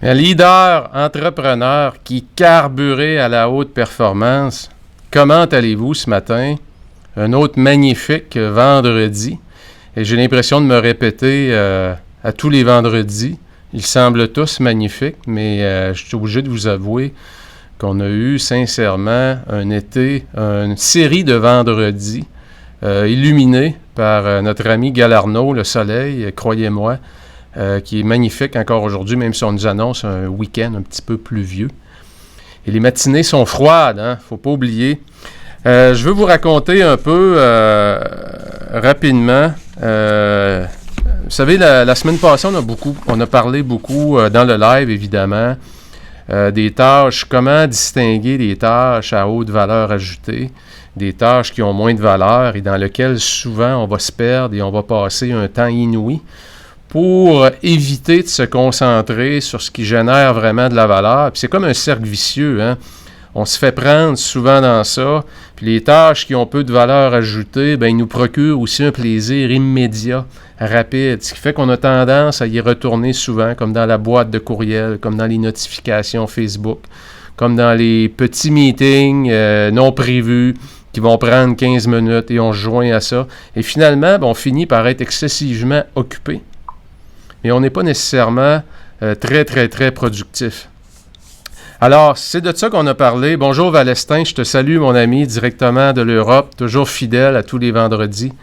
Un leader entrepreneur qui carburait à la haute performance. Comment allez-vous ce matin? Un autre magnifique vendredi. Et j'ai l'impression de me répéter à tous les vendredis. Ils semblent tous magnifiques, mais je suis obligé de vous avouer qu'on a eu sincèrement un été, une série de vendredis illuminés par notre ami Galarno, le soleil, croyez-moi. Qui est magnifique encore aujourd'hui, même si on nous annonce un week-end un petit peu pluvieux. Et les matinées sont froides, hein? Faut pas oublier. Je veux vous raconter un peu rapidement. Vous savez, la semaine passée, on a parlé beaucoup dans le live, évidemment, des tâches, comment distinguer des tâches à haute valeur ajoutée, des tâches qui ont moins de valeur et dans lesquelles souvent on va se perdre et on va passer un temps inouï, pour éviter de se concentrer sur ce qui génère vraiment de la valeur. Puis c'est comme un cercle vicieux, hein? On se fait prendre souvent dans ça. Puis les tâches qui ont peu de valeur ajoutée, ben ils nous procurent aussi un plaisir immédiat, rapide, ce qui fait qu'on a tendance à y retourner souvent, comme dans la boîte de courriel, comme dans les notifications Facebook, comme dans les petits meetings non prévus qui vont prendre 15 minutes et on se joint à ça. Et finalement, ben, on finit par être excessivement occupé. Mais on n'est pas nécessairement très productif. Alors, c'est de ça qu'on a parlé. Bonjour Valestin, je te salue mon ami directement de l'Europe, toujours fidèle à tous les vendredis.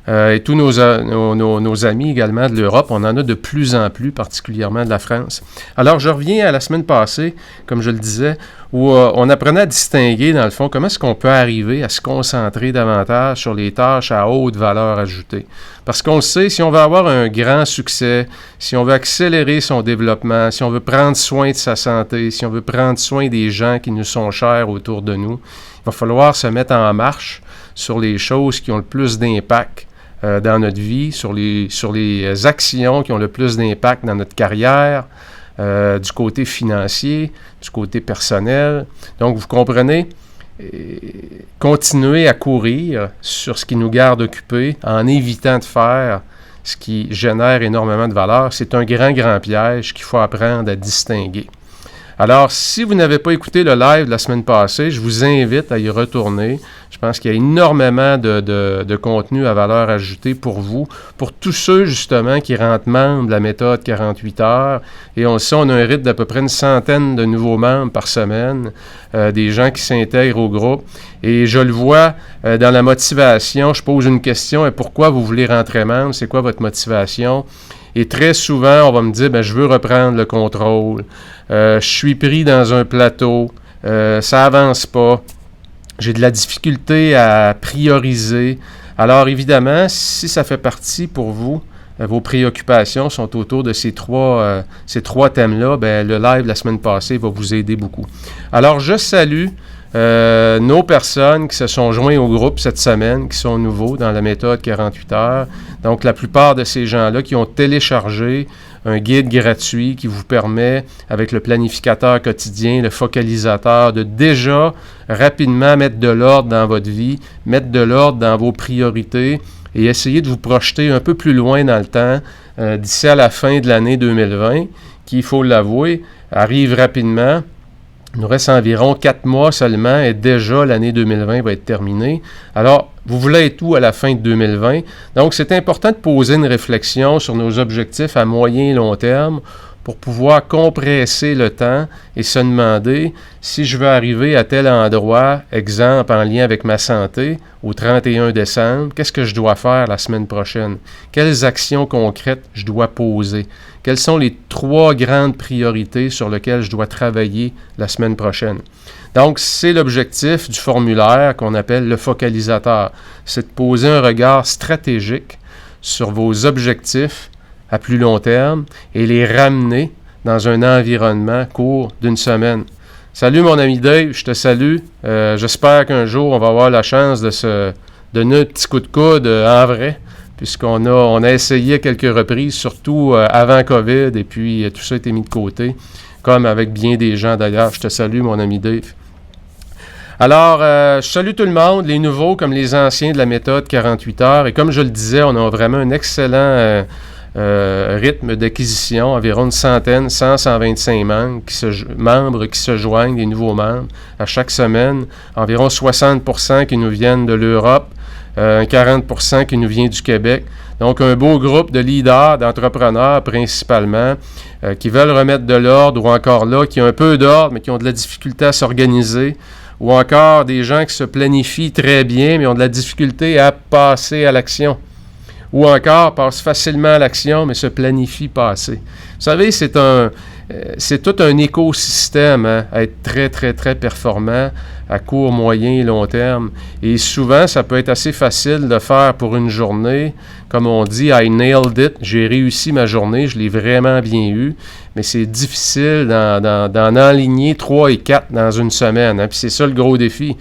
Et tous nos amis également de l'Europe, on en a de plus en plus, particulièrement de la France. Alors, je reviens à la semaine passée, comme je le disais, où on apprenait à distinguer, dans le fond, comment est-ce qu'on peut arriver à se concentrer davantage sur les tâches à haute valeur ajoutée. Parce qu'on le sait, si on veut avoir un grand succès, si on veut accélérer son développement, si on veut prendre soin de sa santé, si on veut prendre soin des gens qui nous sont chers autour de nous, il va falloir se mettre en marche sur les choses qui ont le plus d'impact dans notre vie, sur les actions qui ont le plus d'impact dans notre carrière, du côté financier, du côté personnel. Donc, vous comprenez, continuer à courir sur ce qui nous garde occupés en évitant de faire ce qui génère énormément de valeur, c'est un grand piège qu'il faut apprendre à distinguer. Alors, si vous n'avez pas écouté le live de la semaine passée, je vous invite à y retourner. Je pense qu'il y a énormément de contenu à valeur ajoutée pour vous, pour tous ceux, justement, qui rentrent membres de la méthode 48 heures. Et on le sait, on a un rythme d'à peu près une centaine de nouveaux membres par semaine, des gens qui s'intègrent au groupe. Et je le vois dans la motivation. Je pose une question, et pourquoi vous voulez rentrer membre? C'est quoi votre motivation? Et très souvent, on va me dire, je veux reprendre le contrôle. Je suis pris dans un plateau. Ça avance pas. J'ai de la difficulté à prioriser. Alors, évidemment, si ça fait partie pour vous, vos préoccupations sont autour de ces trois thèmes-là, le live de la semaine passée va vous aider beaucoup. Alors, je salue nos personnes qui se sont joints au groupe cette semaine, qui sont nouveaux dans la méthode 48 heures. Donc, la plupart de ces gens-là qui ont téléchargé un guide gratuit qui vous permet, avec le planificateur quotidien, le focalisateur, de déjà rapidement mettre de l'ordre dans votre vie, mettre de l'ordre dans vos priorités et essayer de vous projeter un peu plus loin dans le temps, d'ici à la fin de l'année 2020, qui, il faut l'avouer, arrive rapidement. Il nous reste environ 4 mois seulement et déjà l'année 2020 va être terminée. Alors, vous voulez être où à la fin de 2020? Donc, c'est important de poser une réflexion sur nos objectifs à moyen et long terme pour pouvoir compresser le temps et se demander si je veux arriver à tel endroit, exemple en lien avec ma santé, au 31 décembre, qu'est-ce que je dois faire la semaine prochaine? Quelles actions concrètes je dois poser? Quelles sont les 3 grandes priorités sur lesquelles je dois travailler la semaine prochaine? Donc, c'est l'objectif du formulaire qu'on appelle le focalisateur. C'est de poser un regard stratégique sur vos objectifs à plus long terme et les ramener dans un environnement court d'une semaine. Salut mon ami Dave, je te salue. J'espère qu'un jour, on va avoir la chance de se donner un petit coup de coude en vrai, puisqu'on a essayé à quelques reprises, surtout avant COVID, et puis tout ça a été mis de côté, comme avec bien des gens d'ailleurs. Je te salue mon ami Dave. Alors, je salue tout le monde, les nouveaux comme les anciens de la méthode 48 heures. Et comme je le disais, on a vraiment un excellent rythme d'acquisition, environ une centaine, 125 membres qui se joignent, des nouveaux membres, à chaque semaine. Environ 60% qui nous viennent de l'Europe, 40% qui nous vient du Québec. Donc, un beau groupe de leaders, d'entrepreneurs principalement, qui veulent remettre de l'ordre ou encore là, qui ont un peu d'ordre, mais qui ont de la difficulté à s'organiser, ou encore des gens qui se planifient très bien, mais ont de la difficulté à passer à l'action. Ou encore passent facilement à l'action, mais se planifient pas assez. Vous savez, c'est tout un écosystème, hein, à être très, très, très performant à court, moyen et long terme. Et souvent, ça peut être assez facile de faire pour une journée. Comme on dit, I nailed it, j'ai réussi ma journée, je l'ai vraiment bien eu. Mais c'est difficile d'en enligner 3 et 4 dans une semaine. Hein, puis c'est ça le gros défi.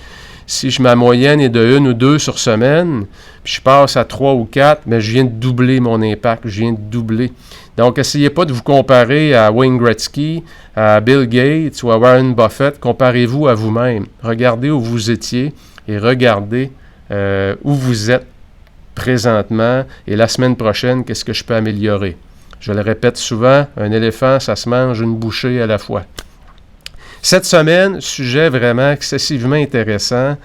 Si ma moyenne est de 1 ou 2 sur semaine, puis je passe à 3 ou 4, mais je viens de doubler mon impact, je viens de doubler. Donc, essayez pas de vous comparer à Wayne Gretzky, à Bill Gates ou à Warren Buffett. Comparez-vous à vous-même. Regardez où vous étiez et regardez où vous êtes présentement et la semaine prochaine, qu'est-ce que je peux améliorer. Je le répète souvent, un éléphant, ça se mange une bouchée à la fois. Cette semaine, sujet vraiment excessivement intéressant.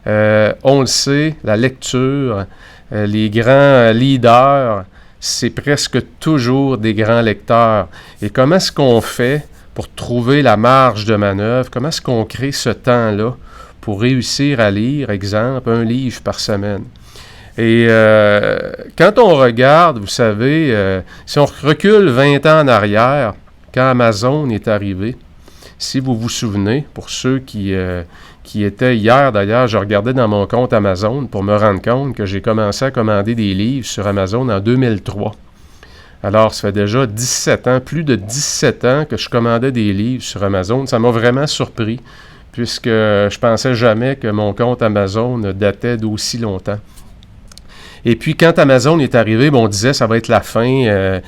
On le sait, la lecture, les grands leaders, c'est presque toujours des grands lecteurs. Et comment est-ce qu'on fait pour trouver la marge de manœuvre? Comment est-ce qu'on crée ce temps-là pour réussir à lire, exemple, un livre par semaine? Et quand on regarde, vous savez, si on recule 20 ans en arrière, quand Amazon est arrivé, si vous vous souvenez, pour ceux qui étaient hier, d'ailleurs, je regardais dans mon compte Amazon pour me rendre compte que j'ai commencé à commander des livres sur Amazon en 2003. Alors, ça fait déjà 17 ans, plus de 17 ans que je commandais des livres sur Amazon. Ça m'a vraiment surpris, puisque je pensais jamais que mon compte Amazon datait d'aussi longtemps. Et puis, quand Amazon est arrivé, on disait ça va être la fin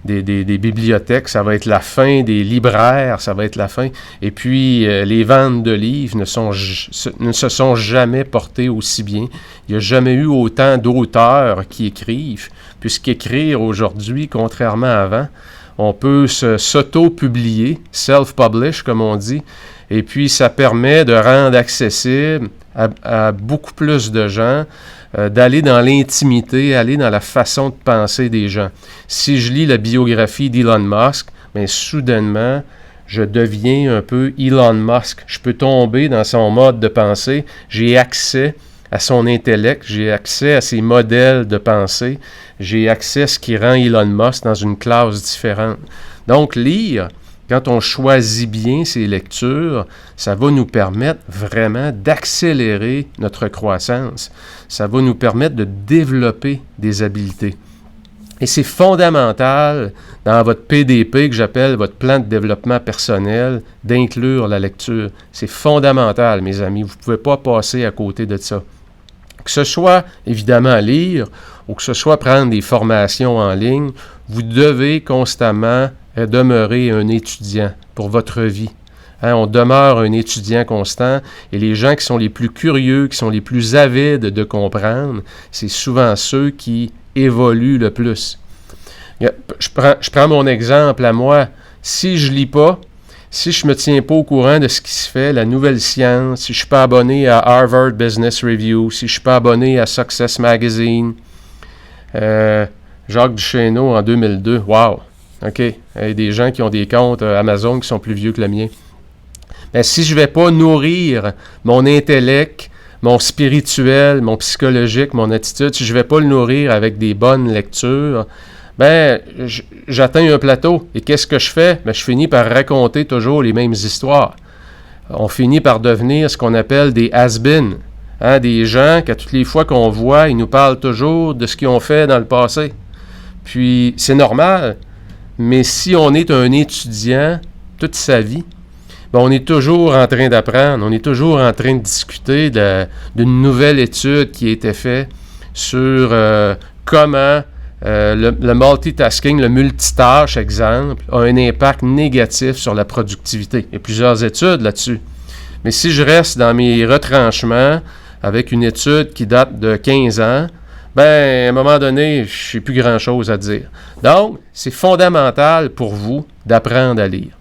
des bibliothèques, ça va être la fin des libraires, ça va être la fin. Et puis, les ventes de livres ne se sont jamais portées aussi bien. Il n'y a jamais eu autant d'auteurs qui écrivent, puisqu'écrire aujourd'hui, contrairement à avant, on peut s'auto-publier, self-publish, comme on dit, et puis ça permet de rendre accessible à beaucoup plus de gens, d'aller dans l'intimité, aller dans la façon de penser des gens. Si je lis la biographie d'Elon Musk, bien, soudainement, je deviens un peu Elon Musk. Je peux tomber dans son mode de pensée. J'ai accès à son intellect, j'ai accès à ses modèles de pensée, j'ai accès à ce qui rend Elon Musk dans une classe différente. Donc, lire, quand on choisit bien ses lectures, ça va nous permettre vraiment d'accélérer notre croissance. Ça va nous permettre de développer des habiletés. Et c'est fondamental dans votre PDP, que j'appelle votre plan de développement personnel, d'inclure la lecture. C'est fondamental, mes amis. Vous ne pouvez pas passer à côté de ça. Que ce soit, évidemment, lire ou que ce soit prendre des formations en ligne, vous devez constamment demeurer un étudiant pour votre vie. Hein, on demeure un étudiant constant et les gens qui sont les plus curieux, qui sont les plus avides de comprendre, c'est souvent ceux qui évoluent le plus. Je prends mon exemple à moi. Si je lis pas, si je me tiens pas au courant de ce qui se fait, la nouvelle science, si je suis pas abonné à Harvard Business Review, si je suis pas abonné à Success Magazine, Jacques Duchesneau en 2002, wow! OK, il y a des gens qui ont des comptes Amazon qui sont plus vieux que le mien. Mais si je ne vais pas nourrir mon intellect, mon spirituel, mon psychologique, mon attitude, si je ne vais pas le nourrir avec des bonnes lectures, ben j'atteins un plateau. Et qu'est-ce que je fais? Ben, je finis par raconter toujours les mêmes histoires. On finit par devenir ce qu'on appelle des has-been. Hein, des gens qu'à toutes les fois qu'on voit, ils nous parlent toujours de ce qu'ils ont fait dans le passé. Puis, c'est normal. Mais si on est un étudiant toute sa vie, ben on est toujours en train d'apprendre, on est toujours en train de discuter d'une nouvelle étude qui a été faite sur comment le multitasking, le multitâche, exemple, a un impact négatif sur la productivité. Il y a plusieurs études là-dessus. Mais si je reste dans mes retranchements avec une étude qui date de 15 ans, ben, à un moment donné, je n'ai plus grand-chose à dire. Donc, c'est fondamental pour vous d'apprendre à lire.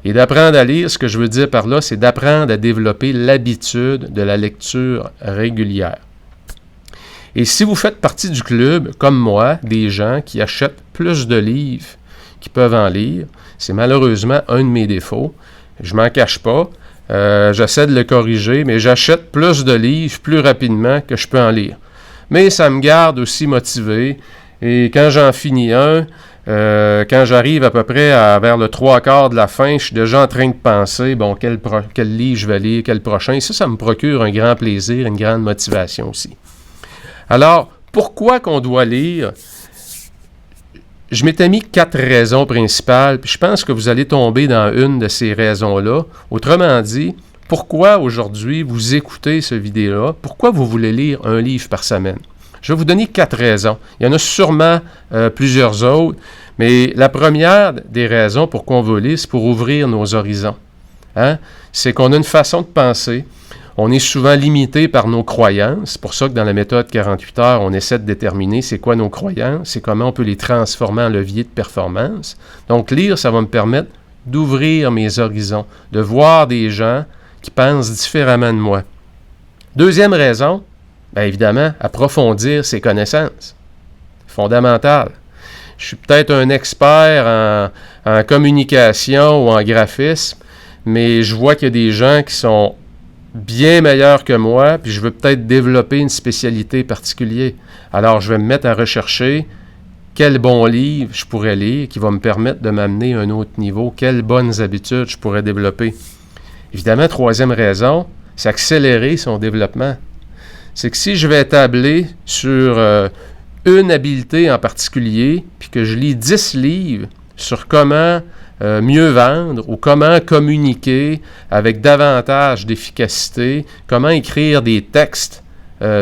Et d'apprendre à lire, ce que je veux dire par là, c'est d'apprendre à développer l'habitude de la lecture régulière. Et si vous faites partie du club, comme moi, des gens qui achètent plus de livres qu'ils peuvent en lire, c'est malheureusement un de mes défauts. Je m'en cache pas. J'essaie de le corriger, mais j'achète plus de livres plus rapidement que je peux en lire. Mais ça me garde aussi motivé. Et quand j'en finis un, quand j'arrive à peu près vers le 3/4 de la fin, je suis déjà en train de penser, bon, quel livre je vais lire, quel prochain. Et ça me procure un grand plaisir, une grande motivation aussi. Alors, pourquoi qu'on doit lire? Je m'étais mis 4 raisons principales, puis je pense que vous allez tomber dans une de ces raisons-là. Autrement dit, pourquoi aujourd'hui vous écoutez ce vidéo-là? Pourquoi vous voulez lire un livre par semaine? Je vais vous donner 4 raisons. Il y en a sûrement plusieurs autres, mais la première des raisons pourquoi on veut lire, c'est pour ouvrir nos horizons. Hein? C'est qu'on a une façon de penser. On est souvent limité par nos croyances. C'est pour ça que dans la méthode 48 heures, on essaie de déterminer c'est quoi nos croyances, c'est comment on peut les transformer en levier de performance. Donc, lire, ça va me permettre d'ouvrir mes horizons, de voir des gens qui pensent différemment de moi. Deuxième raison, bien évidemment, approfondir ses connaissances. Fondamental. Je suis peut-être un expert en communication ou en graphisme, mais je vois qu'il y a des gens qui sont bien meilleur que moi, puis je veux peut-être développer une spécialité particulière. Alors, je vais me mettre à rechercher quel bon livre je pourrais lire qui va me permettre de m'amener à un autre niveau, quelles bonnes habitudes je pourrais développer. Évidemment, troisième raison, c'est accélérer son développement. C'est que si je vais établir sur une habileté en particulier, puis que je lis 10 livres sur comment mieux vendre ou comment communiquer avec davantage d'efficacité, comment écrire des textes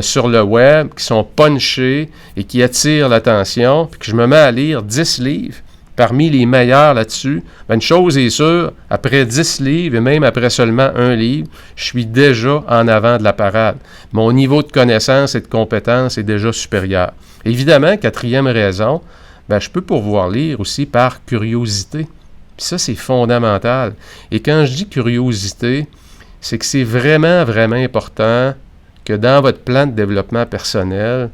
sur le web qui sont punchés et qui attirent l'attention, puis que je me mets à lire 10 livres parmi les meilleurs là-dessus, bien, une chose est sûre, après 10 livres et même après seulement un livre, je suis déjà en avant de la parade. Mon niveau de connaissance et de compétence est déjà supérieur. Évidemment, quatrième raison, bien, je peux pouvoir lire aussi par curiosité. Puis ça, c'est fondamental. Et quand je dis curiosité, c'est que c'est vraiment, vraiment important que dans votre plan de développement personnel,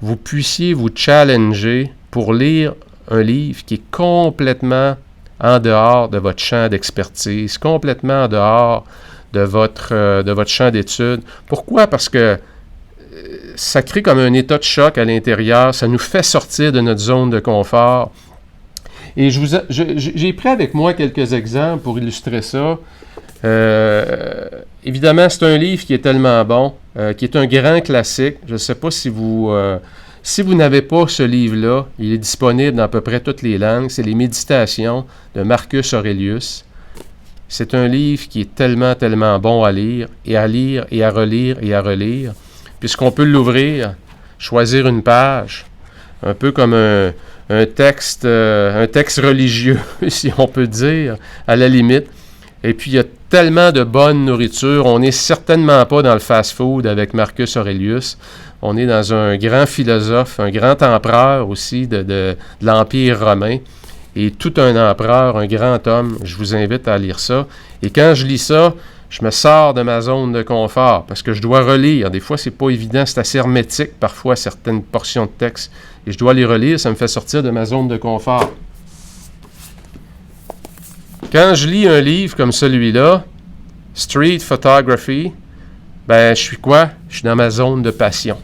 vous puissiez vous challenger pour lire un livre qui est complètement en dehors de votre champ d'expertise, complètement en dehors de votre champ d'études. Pourquoi? Parce que ça crée comme un état de choc à l'intérieur, ça nous fait sortir de notre zone de confort. Et j'ai pris avec moi quelques exemples pour illustrer ça. Évidemment, c'est un livre qui est tellement bon, qui est un grand classique. Je ne sais pas si vous n'avez pas ce livre-là, il est disponible dans à peu près toutes les langues. C'est les Méditations de Marcus Aurelius. C'est un livre qui est tellement, tellement bon à lire et à relire et à relire, puisqu'on peut l'ouvrir, choisir une page, un peu comme un texte religieux, si on peut dire, à la limite. Et puis, il y a tellement de bonne nourriture. On n'est certainement pas dans le fast-food avec Marcus Aurelius. On est dans un grand philosophe, un grand empereur aussi de l'Empire romain. Et tout un empereur, un grand homme. Je vous invite à lire ça. Et quand je lis ça, je me sors de ma zone de confort parce que je dois relire. Des fois, c'est pas évident, c'est assez hermétique parfois, certaines portions de texte. Et je dois les relire, ça me fait sortir de ma zone de confort. Quand je lis un livre comme celui-là, Street Photography, ben je suis quoi? Je suis dans ma zone de passion.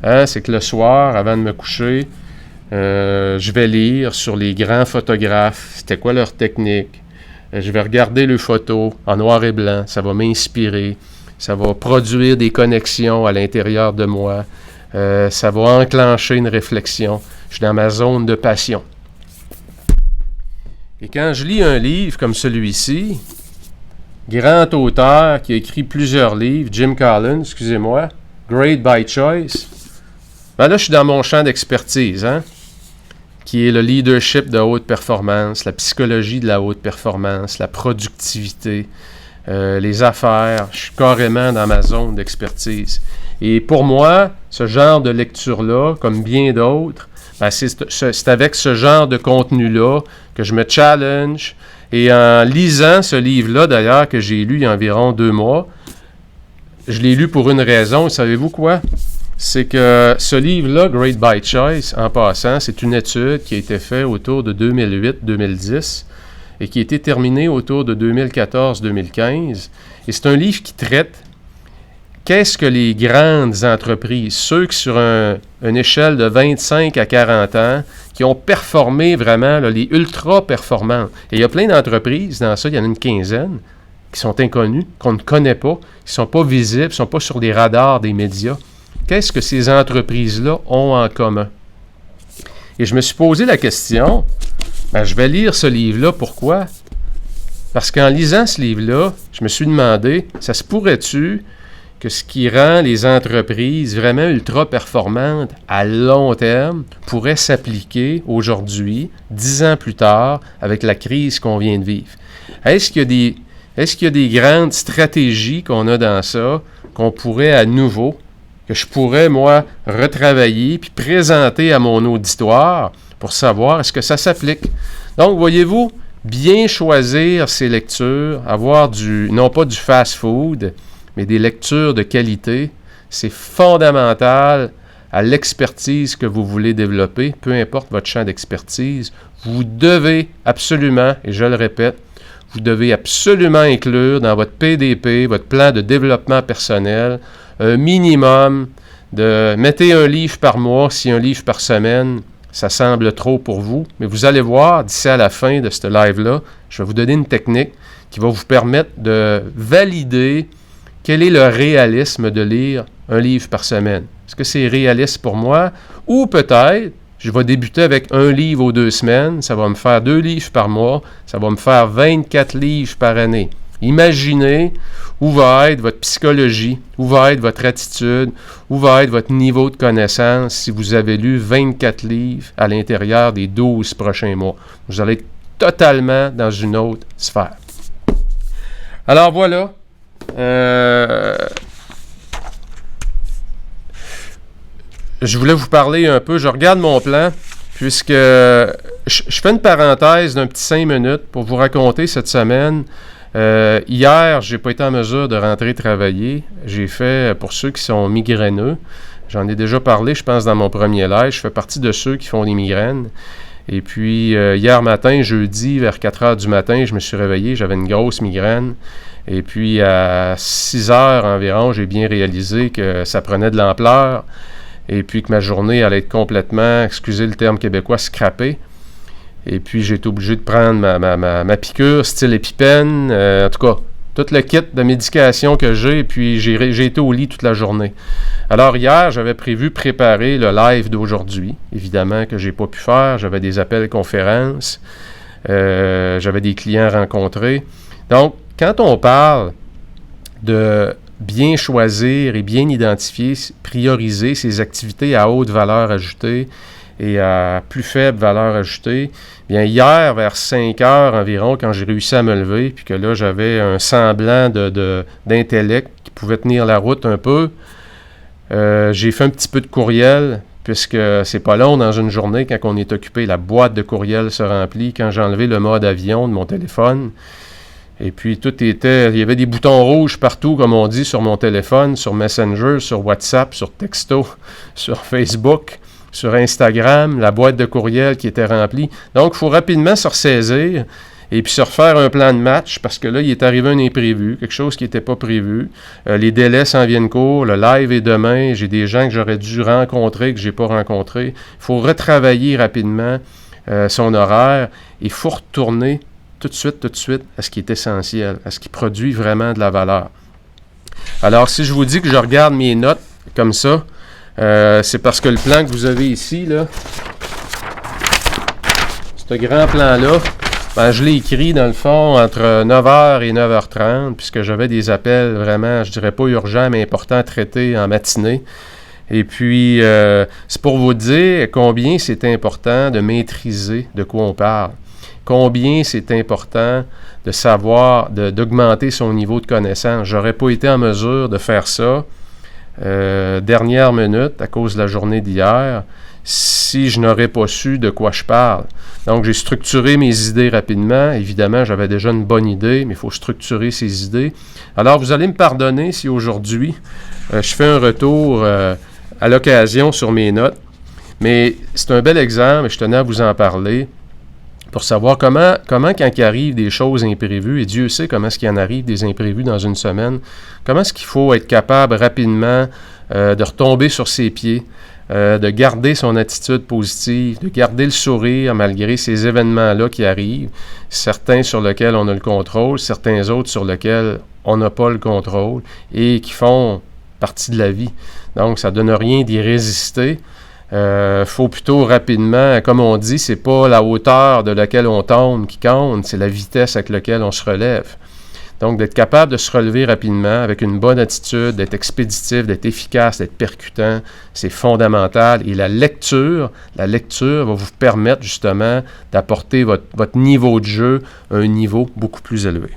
Hein? C'est que le soir, avant de me coucher, je vais lire sur les grands photographes, c'était quoi leur technique. Je vais regarder leurs photos en noir et blanc, ça va m'inspirer, ça va produire des connexions à l'intérieur de moi, ça va enclencher une réflexion. Je suis dans ma zone de passion. Et quand je lis un livre comme celui-ci, grand auteur qui a écrit plusieurs livres, Jim Collins, excusez-moi, Great by Choice, ben là je suis dans mon champ d'expertise, hein, qui est le leadership de haute performance, la psychologie de la haute performance, la productivité, les affaires. Je suis carrément dans ma zone d'expertise. Et pour moi, ce genre de lecture-là, comme bien d'autres, ben c'est avec ce genre de contenu-là que je me challenge. Et en lisant ce livre-là, d'ailleurs, que j'ai lu il y a environ 2 mois, je l'ai lu pour une raison. Savez-vous quoi? C'est que ce livre-là, Great by Choice, en passant, c'est une étude qui a été faite autour de 2008-2010 et qui a été terminée autour de 2014-2015. Et c'est un livre qui traite qu'est-ce que les grandes entreprises, ceux qui sur une échelle de 25 à 40 ans, qui ont performé vraiment, là, les ultra performantes. Et il y a plein d'entreprises, dans ça, il y en a une quinzaine, qui sont inconnues, qu'on ne connaît pas, qui ne sont pas visibles, qui ne sont pas sur les radars des médias. Qu'est-ce que ces entreprises-là ont en commun? Et je me suis posé la question, je vais lire ce livre-là, pourquoi? Parce qu'en lisant ce livre-là, je me suis demandé, ça se pourrait-tu que ce qui rend les entreprises vraiment ultra performantes à long terme pourrait s'appliquer aujourd'hui, 10 ans plus tard, avec la crise qu'on vient de vivre? Est-ce qu'il y a des grandes stratégies qu'on a dans ça, qu'on pourrait à nouveau, que je pourrais, moi, retravailler puis présenter à mon auditoire pour savoir est-ce que ça s'applique? Donc, voyez-vous, bien choisir ses lectures, avoir non pas du fast-food, mais des lectures de qualité, c'est fondamental à l'expertise que vous voulez développer, peu importe votre champ d'expertise. Vous devez absolument, et je le répète, vous devez absolument inclure dans votre PDP, votre plan de développement personnel, un minimum de... Mettez un livre par mois, si un livre par semaine, ça semble trop pour vous. Mais vous allez voir, d'ici à la fin de ce live-là, je vais vous donner une technique qui va vous permettre de valider quel est le réalisme de lire un livre par semaine. Est-ce que c'est réaliste pour moi? Ou peut-être, je vais débuter avec un livre aux 2 semaines, ça va me faire 2 livres par mois, ça va me faire 24 livres par année. Imaginez où va être votre psychologie, où va être votre attitude, où va être votre niveau de connaissance si vous avez lu 24 livres à l'intérieur des 12 prochains mois. Vous allez être totalement dans une autre sphère. Alors voilà. Je voulais vous parler un peu, je regarde mon plan, puisque je fais une parenthèse d'un petit 5 minutes pour vous raconter cette semaine. Hier, je n'ai pas été en mesure de rentrer travailler. J'ai fait, pour ceux qui sont migraineux, j'en ai déjà parlé, je pense, dans mon premier live, je fais partie de ceux qui font des migraines. Et puis, hier matin, jeudi, vers 4 heures du matin, je me suis réveillé, j'avais une grosse migraine. Et puis, à 6 heures environ, j'ai bien réalisé que ça prenait de l'ampleur et puis que ma journée allait être complètement, excusez le terme québécois, scrappée. Et puis, j'ai été obligé de prendre ma piqûre, style épipène, en tout cas, tout le kit de médication que j'ai, et puis j'ai été au lit toute la journée. Alors, hier, j'avais prévu préparer le live d'aujourd'hui, évidemment que je n'ai pas pu faire, j'avais des appels conférences, j'avais des clients rencontrés. Donc, quand on parle de bien choisir et bien identifier, prioriser ses activités à haute valeur ajoutée et à plus faible valeur ajoutée, bien hier, vers 5 heures environ, quand j'ai réussi à me lever, puis que là, j'avais un semblant d'intellect qui pouvait tenir la route un peu, j'ai fait un petit peu de courriel, puisque c'est pas long dans une journée, quand on est occupé, la boîte de courriel se remplit. Quand j'ai enlevé le mode avion de mon téléphone, et puis tout était, il y avait des boutons rouges partout, comme on dit, sur mon téléphone, sur Messenger, sur WhatsApp, sur Texto, sur Facebook, sur Instagram, la boîte de courriel qui était remplie. Donc, il faut rapidement se ressaisir et puis se refaire un plan de match, parce que là, il est arrivé un imprévu, quelque chose qui n'était pas prévu. Les délais s'en viennent court, le live est demain, j'ai des gens que j'aurais dû rencontrer, que je n'ai pas rencontrés. Il faut retravailler rapidement son horaire et il faut retourner tout de suite à ce qui est essentiel, à ce qui produit vraiment de la valeur. Alors, si je vous dis que je regarde mes notes comme ça, c'est parce que le plan que vous avez ici, là, ce grand plan-là, je l'ai écrit, dans le fond, entre 9h et 9h30, puisque j'avais des appels vraiment, je dirais pas urgents, mais importants à traiter en matinée. Et puis, c'est pour vous dire combien c'est important de maîtriser de quoi on parle. Combien c'est important de savoir, d'augmenter son niveau de connaissance. J'aurais pas été en mesure de faire ça dernière minute à cause de la journée d'hier si je n'aurais pas su de quoi je parle. Donc, j'ai structuré mes idées rapidement. Évidemment, j'avais déjà une bonne idée, mais il faut structurer ces idées. Alors, vous allez me pardonner si aujourd'hui, je fais un retour à l'occasion sur mes notes. Mais c'est un bel exemple et je tenais à vous en parler pour savoir comment quand il arrive des choses imprévues, et Dieu sait comment est-ce qu'il en arrive des imprévus dans une semaine, comment est-ce qu'il faut être capable rapidement de retomber sur ses pieds, de garder son attitude positive, de garder le sourire malgré ces événements-là qui arrivent, certains sur lesquels on a le contrôle, certains autres sur lesquels on n'a pas le contrôle et qui font partie de la vie. Donc, ça ne donne rien d'y résister. Faut plutôt rapidement, comme on dit, c'est pas la hauteur de laquelle on tombe qui compte, c'est la vitesse avec laquelle on se relève. Donc, d'être capable de se relever rapidement avec une bonne attitude, d'être expéditif, d'être efficace, d'être percutant, c'est fondamental. Et la lecture va vous permettre justement d'apporter votre niveau de jeu à un niveau beaucoup plus élevé.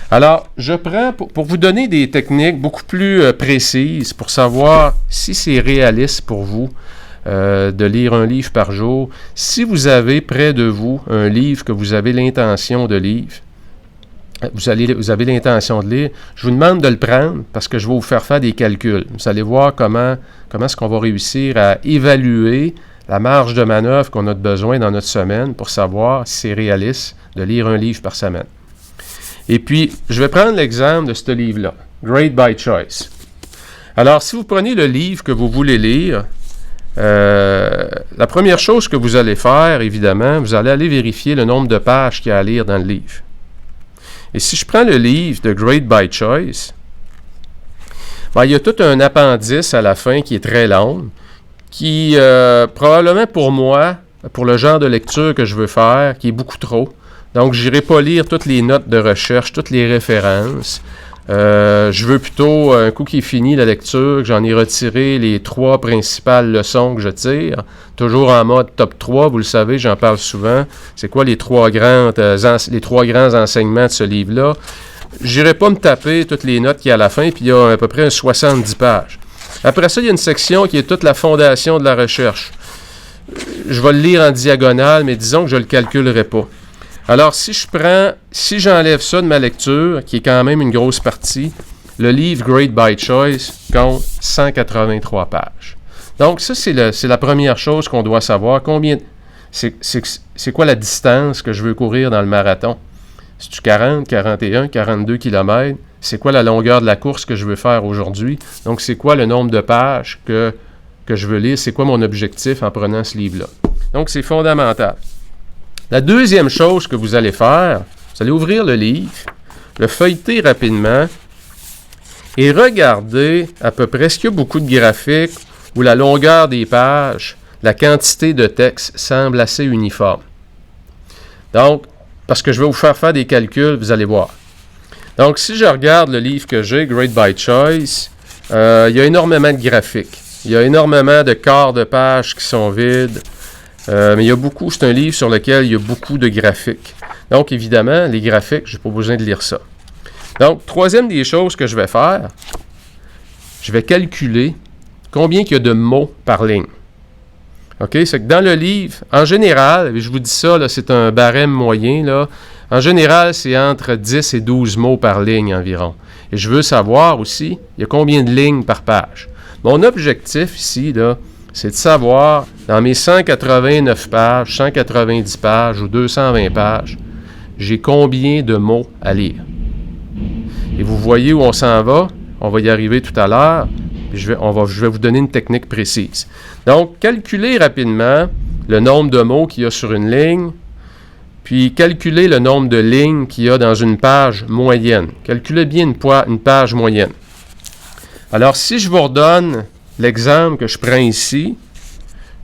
Alors, je prends, pour vous donner des techniques beaucoup plus précises pour savoir si c'est réaliste pour vous de lire un livre par jour. Si vous avez près de vous un livre que vous avez l'intention de lire, vous avez l'intention de lire, je vous demande de le prendre parce que je vais vous faire des calculs. Vous allez voir comment est-ce qu'on va réussir à évaluer la marge de manœuvre qu'on a besoin dans notre semaine pour savoir si c'est réaliste de lire un livre par semaine. Et puis, je vais prendre l'exemple de ce livre-là, Great by Choice. Alors, si vous prenez le livre que vous voulez lire, la première chose que vous allez faire, évidemment, vous allez aller vérifier le nombre de pages qu'il y a à lire dans le livre. Et si je prends le livre de Great by Choice, il y a tout un appendice à la fin qui est très long, qui, probablement pour moi, pour le genre de lecture que je veux faire, qui est beaucoup trop. Donc, je n'irai pas lire toutes les notes de recherche, toutes les références. Je veux plutôt, un coup qui est fini la lecture, que j'en ai retiré les 3 principales leçons que je tire, toujours en mode top 3, vous le savez, j'en parle souvent. C'est quoi les 3 grands enseignements de ce livre-là? Je n'irai pas me taper toutes les notes qu'il y a à la fin, puis il y a à peu près 70 pages. Après ça, il y a une section qui est toute la fondation de la recherche. Je vais le lire en diagonale, mais disons que je ne le calculerai pas. Alors, si j'enlève ça de ma lecture, qui est quand même une grosse partie, le livre Great by Choice compte 183 pages. Donc, ça, c'est la première chose qu'on doit savoir. C'est quoi la distance que je veux courir dans le marathon? C'est-tu 40, 41, 42 km? C'est quoi la longueur de la course que je veux faire aujourd'hui? Donc, c'est quoi le nombre de pages que je veux lire? C'est quoi mon objectif en prenant ce livre-là? Donc, c'est fondamental. La deuxième chose que vous allez faire, vous allez ouvrir le livre, le feuilleter rapidement et regarder à peu près, est-ce qu'il y a beaucoup de graphiques où la longueur des pages, la quantité de texte semble assez uniforme. Donc, parce que je vais vous faire des calculs, vous allez voir. Donc, si je regarde le livre que j'ai, Great by Choice, il y a énormément de graphiques. Il y a énormément de quarts de pages qui sont vides. Mais il y a c'est un livre sur lequel il y a beaucoup de graphiques. Donc, évidemment, les graphiques, je n'ai pas besoin de lire ça. Donc, troisième des choses que je vais faire, je vais calculer combien il y a de mots par ligne. OK? C'est que dans le livre, en général, je vous dis ça, là, c'est un barème moyen, là. En général, c'est entre 10 et 12 mots par ligne environ. Et je veux savoir aussi, il y a combien de lignes par page. Mon objectif ici, là, c'est de savoir, dans mes 189 pages, 190 pages ou 220 pages, j'ai combien de mots à lire. Et vous voyez où on s'en va. On va y arriver tout à l'heure. Je vais vous donner une technique précise. Donc, calculez rapidement le nombre de mots qu'il y a sur une ligne, puis calculez le nombre de lignes qu'il y a dans une page moyenne. Calculez bien une page moyenne. Alors, si je vous redonne l'exemple que je prends ici,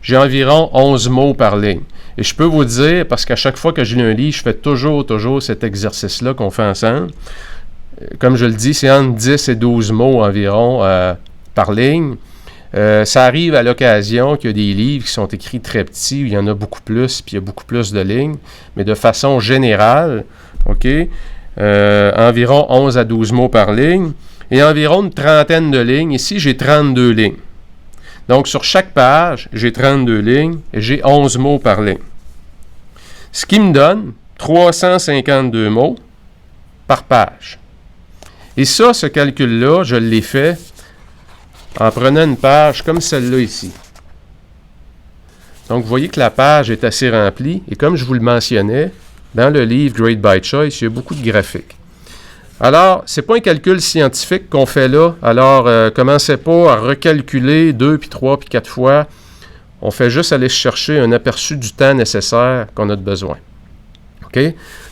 j'ai environ 11 mots par ligne. Et je peux vous dire, parce qu'à chaque fois que je lis un livre, je fais toujours cet exercice-là qu'on fait ensemble. Comme je le dis, c'est entre 10 et 12 mots environ par ligne. Ça arrive à l'occasion qu'il y a des livres qui sont écrits très petits, où il y en a beaucoup plus, puis il y a beaucoup plus de lignes. Mais de façon générale, OK, environ 11 à 12 mots par ligne. et environ une trentaine de lignes. Ici, j'ai 32 lignes. Donc, sur chaque page, j'ai 32 lignes et j'ai 11 mots par ligne. Ce qui me donne 352 mots par page. Et ça, ce calcul-là, je l'ai fait en prenant une page comme celle-là ici. Donc, vous voyez que la page est assez remplie. Et comme je vous le mentionnais, dans le livre Grade by Choice, il y a beaucoup de graphiques. Alors, ce n'est pas un calcul scientifique qu'on fait là. Alors, commencez pas à recalculer 2, puis 3, puis 4 fois. On fait juste aller chercher un aperçu du temps nécessaire qu'on a de besoin. OK?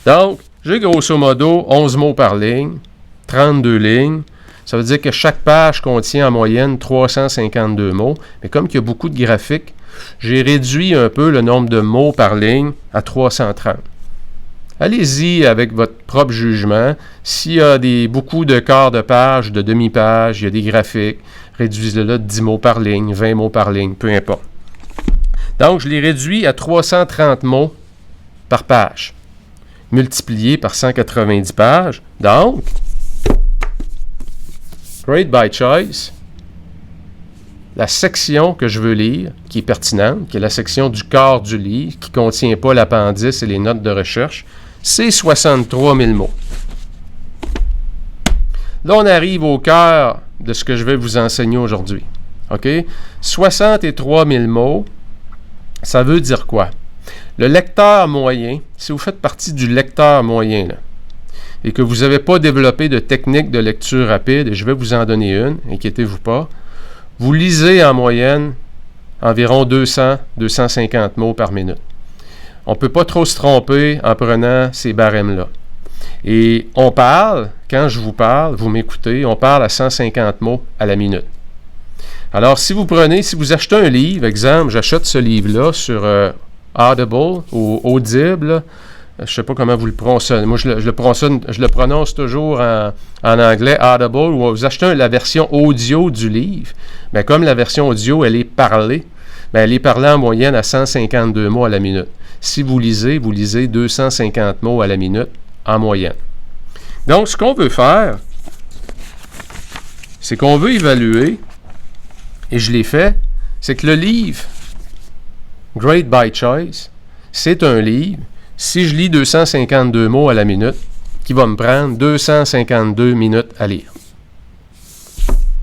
Donc, j'ai grosso modo 11 mots par ligne, 32 lignes. Ça veut dire que chaque page contient en moyenne 352 mots. Mais comme il y a beaucoup de graphiques, j'ai réduit un peu le nombre de mots par ligne à 330. Allez-y avec votre propre jugement. S'il y a beaucoup de quarts de page, de demi-page, il y a des graphiques, réduisez-le de 10 mots par ligne, 20 mots par ligne, peu importe. Donc, je l'ai réduit à 330 mots par page, multiplié par 190 pages. Donc, Grade by Choice, la section que je veux lire, qui est pertinente, qui est la section du corps du livre, qui ne contient pas l'appendice et les notes de recherche, c'est 63 000 mots. Là, on arrive au cœur de ce que je vais vous enseigner aujourd'hui. OK? 63 000 mots, ça veut dire quoi? Le lecteur moyen, si vous faites partie du lecteur moyen, là, et que vous n'avez pas développé de technique de lecture rapide, et je vais vous en donner une, inquiétez-vous pas, vous lisez en moyenne environ 200-250 mots par minute. On ne peut pas trop se tromper en prenant ces barèmes-là. Et on parle, quand je vous parle, vous m'écoutez, on parle à 150 mots à la minute. Alors, si vous achetez un livre, exemple, j'achète ce livre-là sur Audible ou Audible, je ne sais pas comment vous le prononcez. Moi, je le prononce toujours en anglais, Audible, ou vous achetez la version audio du livre. Bien, comme la version audio, elle est parlée, bien, elle est parlée en moyenne à 152 mots à la minute. Si vous lisez 250 mots à la minute en moyenne. Donc, ce qu'on veut faire, c'est qu'on veut évaluer, et je l'ai fait, c'est que le livre Grade by Choice, c'est un livre, si je lis 252 mots à la minute, qui va me prendre 252 minutes à lire.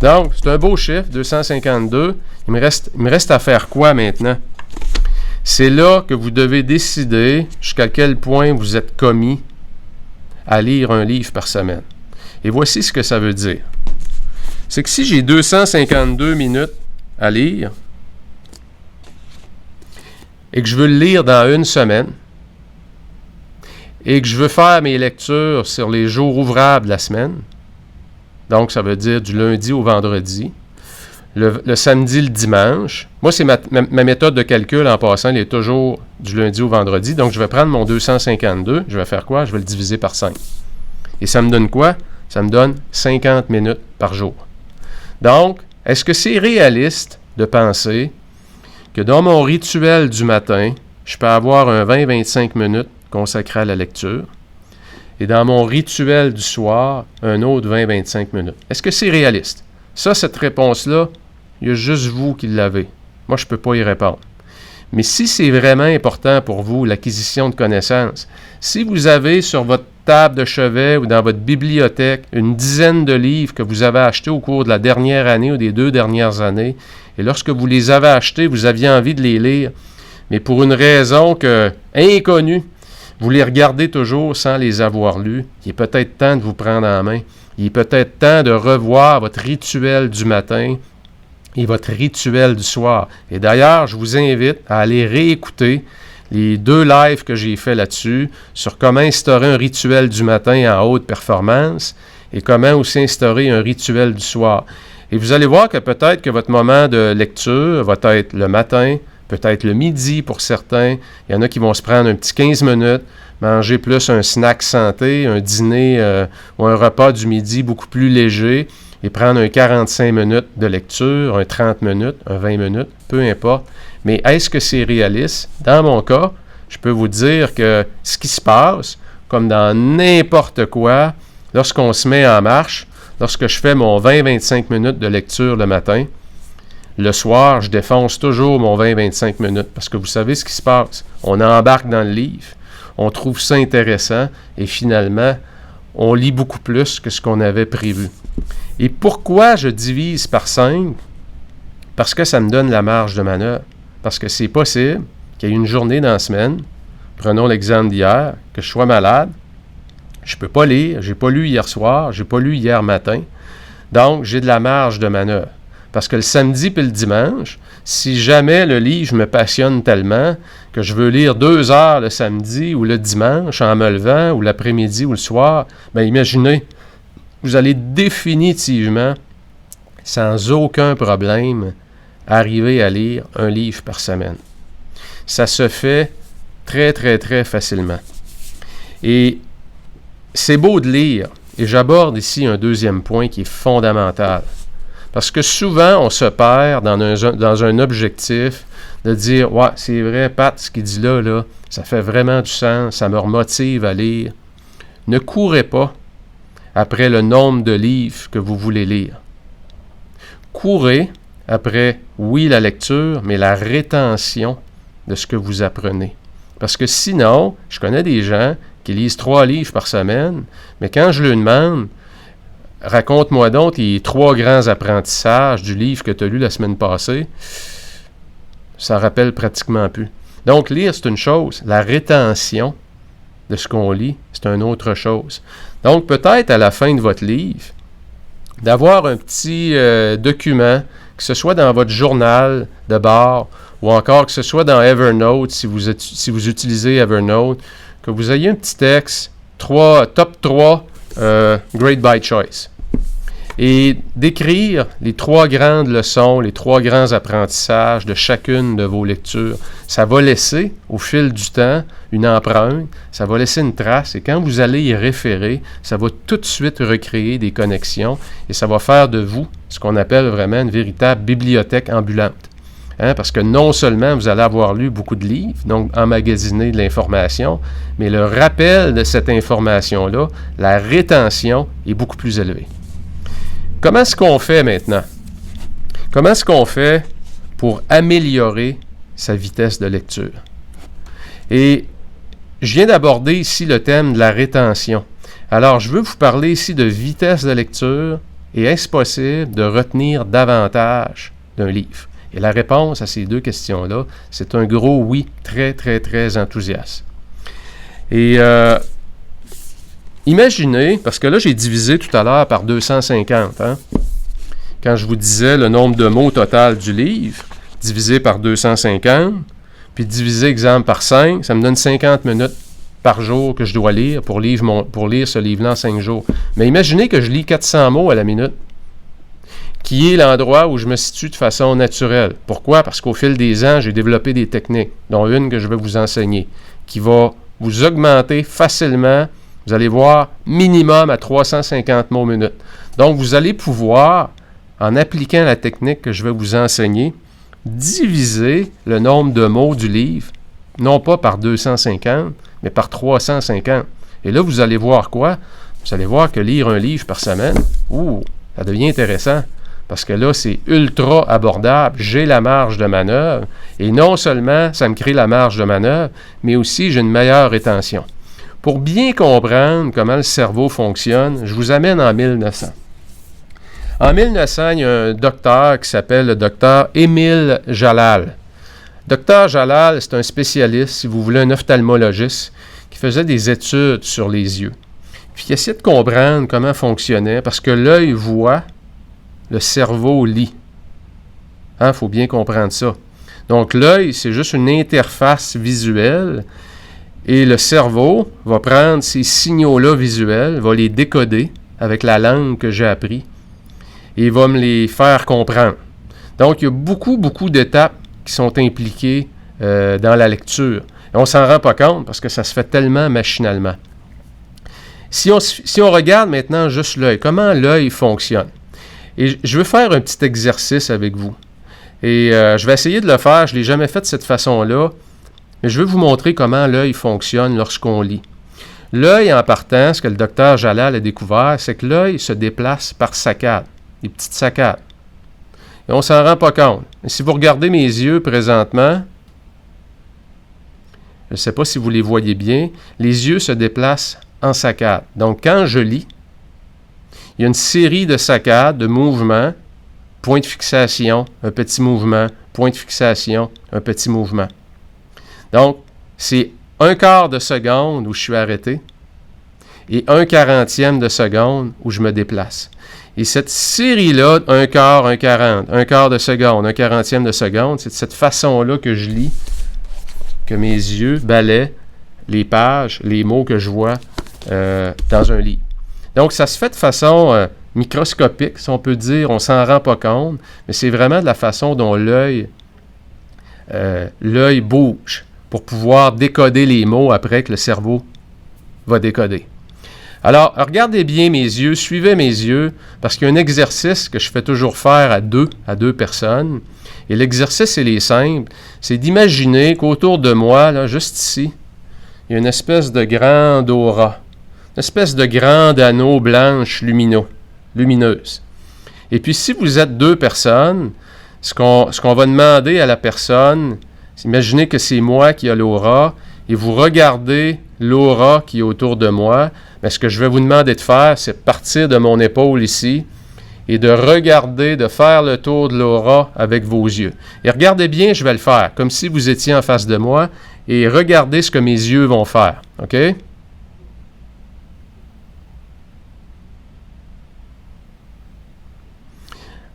Donc, c'est un beau chiffre, 252. Il me reste à faire quoi maintenant? C'est là que vous devez décider jusqu'à quel point vous êtes commis à lire un livre par semaine. Et voici ce que ça veut dire. C'est que si j'ai 252 minutes à lire et que je veux le lire dans une semaine et que je veux faire mes lectures sur les jours ouvrables de la semaine, donc ça veut dire du lundi au vendredi, le samedi, le dimanche. Moi, c'est ma méthode de calcul en passant, elle est toujours du lundi au vendredi. Donc, je vais prendre mon 252, je vais faire quoi? Je vais le diviser par 5. Et ça me donne quoi? Ça me donne 50 minutes par jour. Donc, est-ce que c'est réaliste de penser que dans mon rituel du matin, je peux avoir un 20-25 minutes consacré à la lecture et dans mon rituel du soir, un autre 20-25 minutes? Est-ce que c'est réaliste? Ça, cette réponse-là, il y a juste vous qui l'avez. Moi, je ne peux pas y répondre. Mais si c'est vraiment important pour vous, l'acquisition de connaissances, si vous avez sur votre table de chevet ou dans votre bibliothèque une dizaine de livres que vous avez achetés au cours de la dernière année ou des 2 dernières années, et lorsque vous les avez achetés, vous aviez envie de les lire, mais pour une raison inconnue, vous les regardez toujours sans les avoir lus, il est peut-être temps de vous prendre en main. Il est peut-être temps de revoir votre rituel du matin et votre rituel du soir. Et d'ailleurs, je vous invite à aller réécouter les 2 lives que j'ai fait là-dessus sur comment instaurer un rituel du matin en haute performance et comment aussi instaurer un rituel du soir. Et vous allez voir que peut-être que votre moment de lecture va être le matin, peut-être le midi pour certains. Il y en a qui vont se prendre un petit 15 minutes, manger plus un snack santé, un dîner ou un repas du midi beaucoup plus léger et prendre un 45 minutes de lecture, un 30 minutes, un 20 minutes, peu importe. Mais est-ce que c'est réaliste? Dans mon cas, je peux vous dire que ce qui se passe, comme dans n'importe quoi, lorsqu'on se met en marche, lorsque je fais mon 20-25 minutes de lecture le matin, le soir, je défonce toujours mon 20-25 minutes parce que vous savez ce qui se passe. On embarque dans le livre, on trouve ça intéressant et finalement, on lit beaucoup plus que ce qu'on avait prévu. Et pourquoi je divise par 5? Parce que ça me donne la marge de manœuvre. Parce que c'est possible qu'il y ait une journée dans la semaine, prenons l'exemple d'hier, que je sois malade, je ne peux pas lire, je n'ai pas lu hier soir, je n'ai pas lu hier matin, donc j'ai de la marge de manœuvre. Parce que le samedi et le dimanche, si jamais le livre me passionne tellement que je veux lire 2 heures le samedi ou le dimanche en me levant ou l'après-midi ou le soir, bien imaginez, vous allez définitivement, sans aucun problème, arriver à lire un livre par semaine. Ça se fait très, très, très facilement. Et c'est beau de lire, et j'aborde ici un deuxième point qui est fondamental. Parce que souvent, on se perd dans un objectif de dire « Ouais, c'est vrai, Pat, ce qu'il dit là, ça fait vraiment du sens, ça me remotive à lire. » Ne courez pas après le nombre de livres que vous voulez lire. Courez après, oui, la lecture, mais la rétention de ce que vous apprenez. Parce que sinon, je connais des gens qui lisent 3 livres par semaine, mais quand je leur demande « Raconte-moi donc les 3 grands apprentissages du livre que tu as lu la semaine passée », ça ne rappelle pratiquement plus. Donc, lire, c'est une chose. La rétention de ce qu'on lit, c'est une autre chose. Donc, peut-être à la fin de votre livre, d'avoir un petit document, que ce soit dans votre journal de bord ou encore que ce soit dans Evernote, si vous utilisez Evernote, que vous ayez un petit texte, top 3 Great by Choice. Et d'écrire les 3 grandes leçons, les 3 grands apprentissages de chacune de vos lectures. Ça va laisser, au fil du temps, une empreinte, ça va laisser une trace, et quand vous allez y référer, ça va tout de suite recréer des connexions, et ça va faire de vous ce qu'on appelle vraiment une véritable bibliothèque ambulante. Parce que non seulement vous allez avoir lu beaucoup de livres, donc emmagasiner de l'information, mais le rappel de cette information-là, la rétention est beaucoup plus élevée. Comment est-ce qu'on fait maintenant? Comment est-ce qu'on fait pour améliorer sa vitesse de lecture? Et je viens d'aborder ici le thème de la rétention. Alors, je veux vous parler ici de vitesse de lecture et est-ce possible de retenir davantage d'un livre? Et la réponse à ces 2 questions-là, c'est un gros oui, très, très, très enthousiaste. Et imaginez, parce que là, j'ai divisé tout à l'heure par 250, quand je vous disais le nombre de mots total du livre, divisé par 250, puis divisé, exemple, par 5, ça me donne 50 minutes par jour que je dois lire pour lire ce livre-là en 5 jours. Mais imaginez que je lis 400 mots à la minute, qui est l'endroit où je me situe de façon naturelle. Pourquoi? Parce qu'au fil des ans, j'ai développé des techniques, dont une que je vais vous enseigner, qui va vous augmenter facilement, vous allez voir, minimum à 350 mots minute. Donc, vous allez pouvoir, en appliquant la technique que je vais vous enseigner, diviser le nombre de mots du livre, non pas par 250, mais par 350. Et là, vous allez voir quoi? Vous allez voir que lire un livre par semaine, ça devient intéressant. Parce que là, c'est ultra abordable. J'ai la marge de manœuvre. Et non seulement ça me crée la marge de manœuvre, mais aussi j'ai une meilleure rétention. Pour bien comprendre comment le cerveau fonctionne, je vous amène en 1900. En 1900, il y a un docteur qui s'appelle le docteur Émile Jalal. Docteur Jalal, c'est un spécialiste, si vous voulez, un ophtalmologiste, qui faisait des études sur les yeux. Puis il essayait de comprendre comment fonctionnait, parce que l'œil voit, le cerveau lit. Il faut bien comprendre ça. Donc, l'œil, c'est juste une interface visuelle et le cerveau va prendre ces signaux-là visuels, va les décoder avec la langue que j'ai appris et va me les faire comprendre. Donc, il y a beaucoup, beaucoup d'étapes qui sont impliquées dans la lecture. Et on ne s'en rend pas compte parce que ça se fait tellement machinalement. Si on regarde maintenant juste l'œil, comment l'œil fonctionne? Et je veux faire un petit exercice avec vous. Et je vais essayer de le faire. Je ne l'ai jamais fait de cette façon-là. Mais je veux vous montrer comment l'œil fonctionne lorsqu'on lit. L'œil, en partant, ce que le docteur Jalal a découvert, c'est que l'œil se déplace par saccades, des petites saccades. Et on ne s'en rend pas compte. Et si vous regardez mes yeux présentement, je ne sais pas si vous les voyez bien, les yeux se déplacent en saccades. Donc, quand je lis, il y a une série de saccades, de mouvements, point de fixation, un petit mouvement, point de fixation, un petit mouvement. Donc, c'est 1/4 de seconde où je suis arrêté et 1/40e de seconde où je me déplace. Et cette série-là, 1/4, 1/40, 1/4 de seconde, 1/40e de seconde, c'est de cette façon-là que je lis, que mes yeux balaient les pages, les mots que je vois dans un livre. Donc, ça se fait de façon microscopique, si on peut dire, on ne s'en rend pas compte, mais c'est vraiment de la façon dont l'œil bouge pour pouvoir décoder les mots après que le cerveau va décoder. Alors, regardez bien mes yeux, suivez mes yeux, parce qu'il y a un exercice que je fais toujours faire à deux personnes. Et l'exercice, il est simple, c'est d'imaginer qu'autour de moi, là, juste ici, il y a une espèce de grande aura, une espèce de grand anneau blanche lumineuse. Et puis, si vous êtes 2 personnes, ce qu'on va demander à la personne, c'est imaginez que c'est moi qui ai l'aura, et vous regardez l'aura qui est autour de moi. Mais ce que je vais vous demander de faire, c'est partir de mon épaule ici et de regarder, de faire le tour de l'aura avec vos yeux. Et regardez bien, je vais le faire, comme si vous étiez en face de moi, et regardez ce que mes yeux vont faire. OK?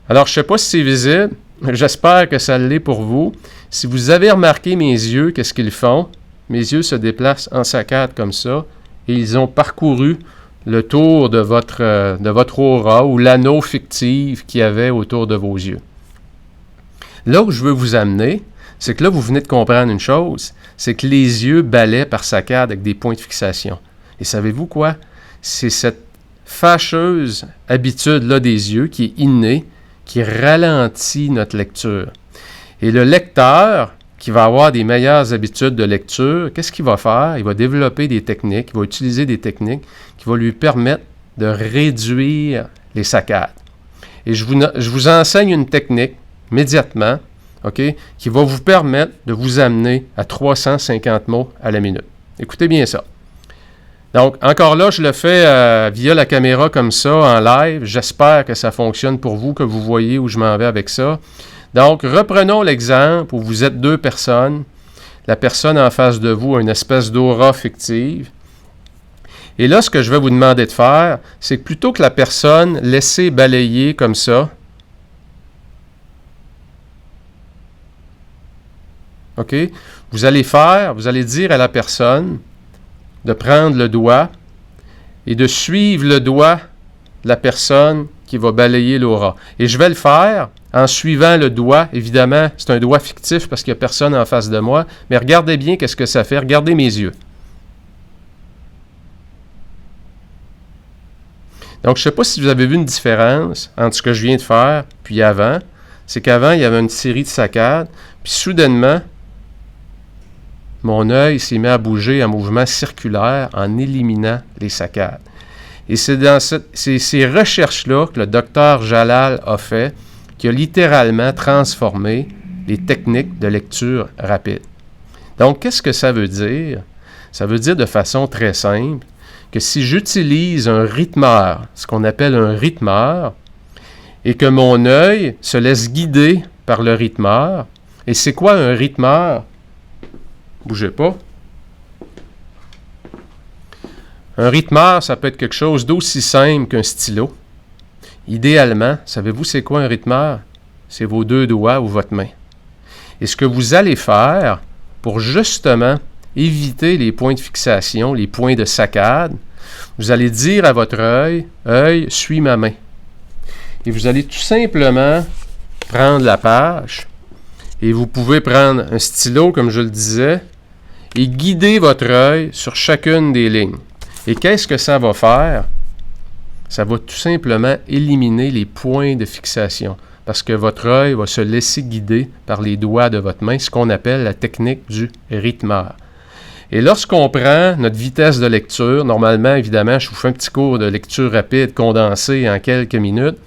Alors, je ne sais pas si c'est visible. J'espère que ça l'est pour vous. Si vous avez remarqué mes yeux, qu'est-ce qu'ils font? Mes yeux se déplacent en saccades comme ça et ils ont parcouru le tour de votre aura ou l'anneau fictif qu'il y avait autour de vos yeux. Là où je veux vous amener, c'est que là, vous venez de comprendre une chose, c'est que les yeux balaient par saccades avec des points de fixation. Et savez-vous quoi? C'est cette fâcheuse habitude-là des yeux qui est innée, qui ralentit notre lecture. Et le lecteur qui va avoir des meilleures habitudes de lecture, qu'est-ce qu'il va faire? Il va développer des techniques, il va utiliser des techniques qui vont lui permettre de réduire les saccades. Et je vous enseigne une technique immédiatement, OK, qui va vous permettre de vous amener à 350 mots à la minute. Écoutez bien ça. Donc, encore là, je le fais via la caméra comme ça, en live. J'espère que ça fonctionne pour vous, que vous voyez où je m'en vais avec ça. Donc, reprenons l'exemple où vous êtes 2 personnes. La personne en face de vous a une espèce d'aura fictive. Et là, ce que je vais vous demander de faire, c'est que plutôt que la personne laisser balayer comme ça, OK, vous allez dire à la personne de prendre le doigt et de suivre le doigt de la personne qui va balayer l'aura. Et je vais le faire en suivant le doigt. Évidemment, c'est un doigt fictif parce qu'il n'y a personne en face de moi. Mais regardez bien qu'est-ce que ça fait. Regardez mes yeux. Donc, je ne sais pas si vous avez vu une différence entre ce que je viens de faire puis avant. C'est qu'avant, il y avait une série de saccades. Puis soudainement, mon œil s'est mis à bouger en mouvement circulaire en éliminant les saccades. Et c'est dans ces recherches-là que le docteur Jalal a fait, qui a littéralement transformé les techniques de lecture rapide. Donc, qu'est-ce que ça veut dire? Ça veut dire de façon très simple que si j'utilise un rythmeur, ce qu'on appelle un rythmeur, et que mon œil se laisse guider par le rythmeur, et c'est quoi un rythmeur? Bougez pas. Un rythmeur, ça peut être quelque chose d'aussi simple qu'un stylo. Idéalement, savez-vous c'est quoi un rythmeur? C'est vos 2 doigts ou votre main. Et ce que vous allez faire pour justement éviter les points de fixation, les points de saccade, vous allez dire à votre œil, « Œil, suis ma main ». Et vous allez tout simplement prendre la page et vous pouvez prendre un stylo, comme je le disais, et guider votre œil sur chacune des lignes. Et qu'est-ce que ça va faire? Ça va tout simplement éliminer les points de fixation parce que votre œil va se laisser guider par les doigts de votre main, ce qu'on appelle la technique du rythmeur. Et lorsqu'on prend notre vitesse de lecture, normalement, évidemment, je vous fais un petit cours de lecture rapide, condensé en quelques minutes.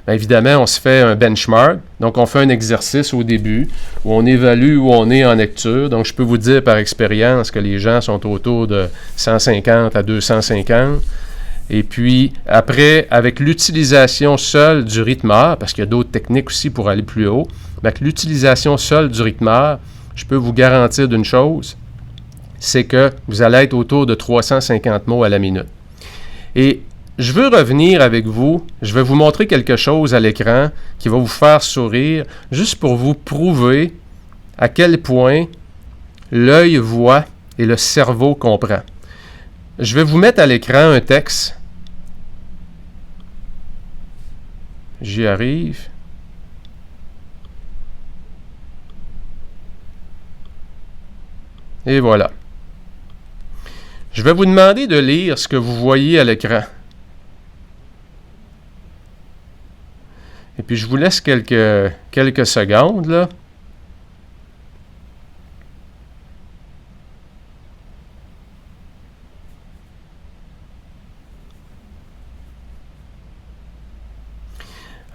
Bien évidemment, on se fait un benchmark. Donc, on fait un exercice au début où on évalue où on est en lecture. Donc, je peux vous dire par expérience que les gens sont autour de 150 à 250. Et puis, après, avec l'utilisation seule du rythmeur, parce qu'il y a d'autres techniques aussi pour aller plus haut, mais avec l'utilisation seule du rythmeur, je peux vous garantir d'une chose, c'est que vous allez être autour de 350 mots à la minute. Et je veux revenir avec vous, je vais vous montrer quelque chose à l'écran qui va vous faire sourire, juste pour vous prouver à quel point l'œil voit et le cerveau comprend. Je vais vous mettre à l'écran un texte. J'y arrive. Et voilà. Je vais vous demander de lire ce que vous voyez à l'écran. Et puis je vous laisse quelques secondes, là.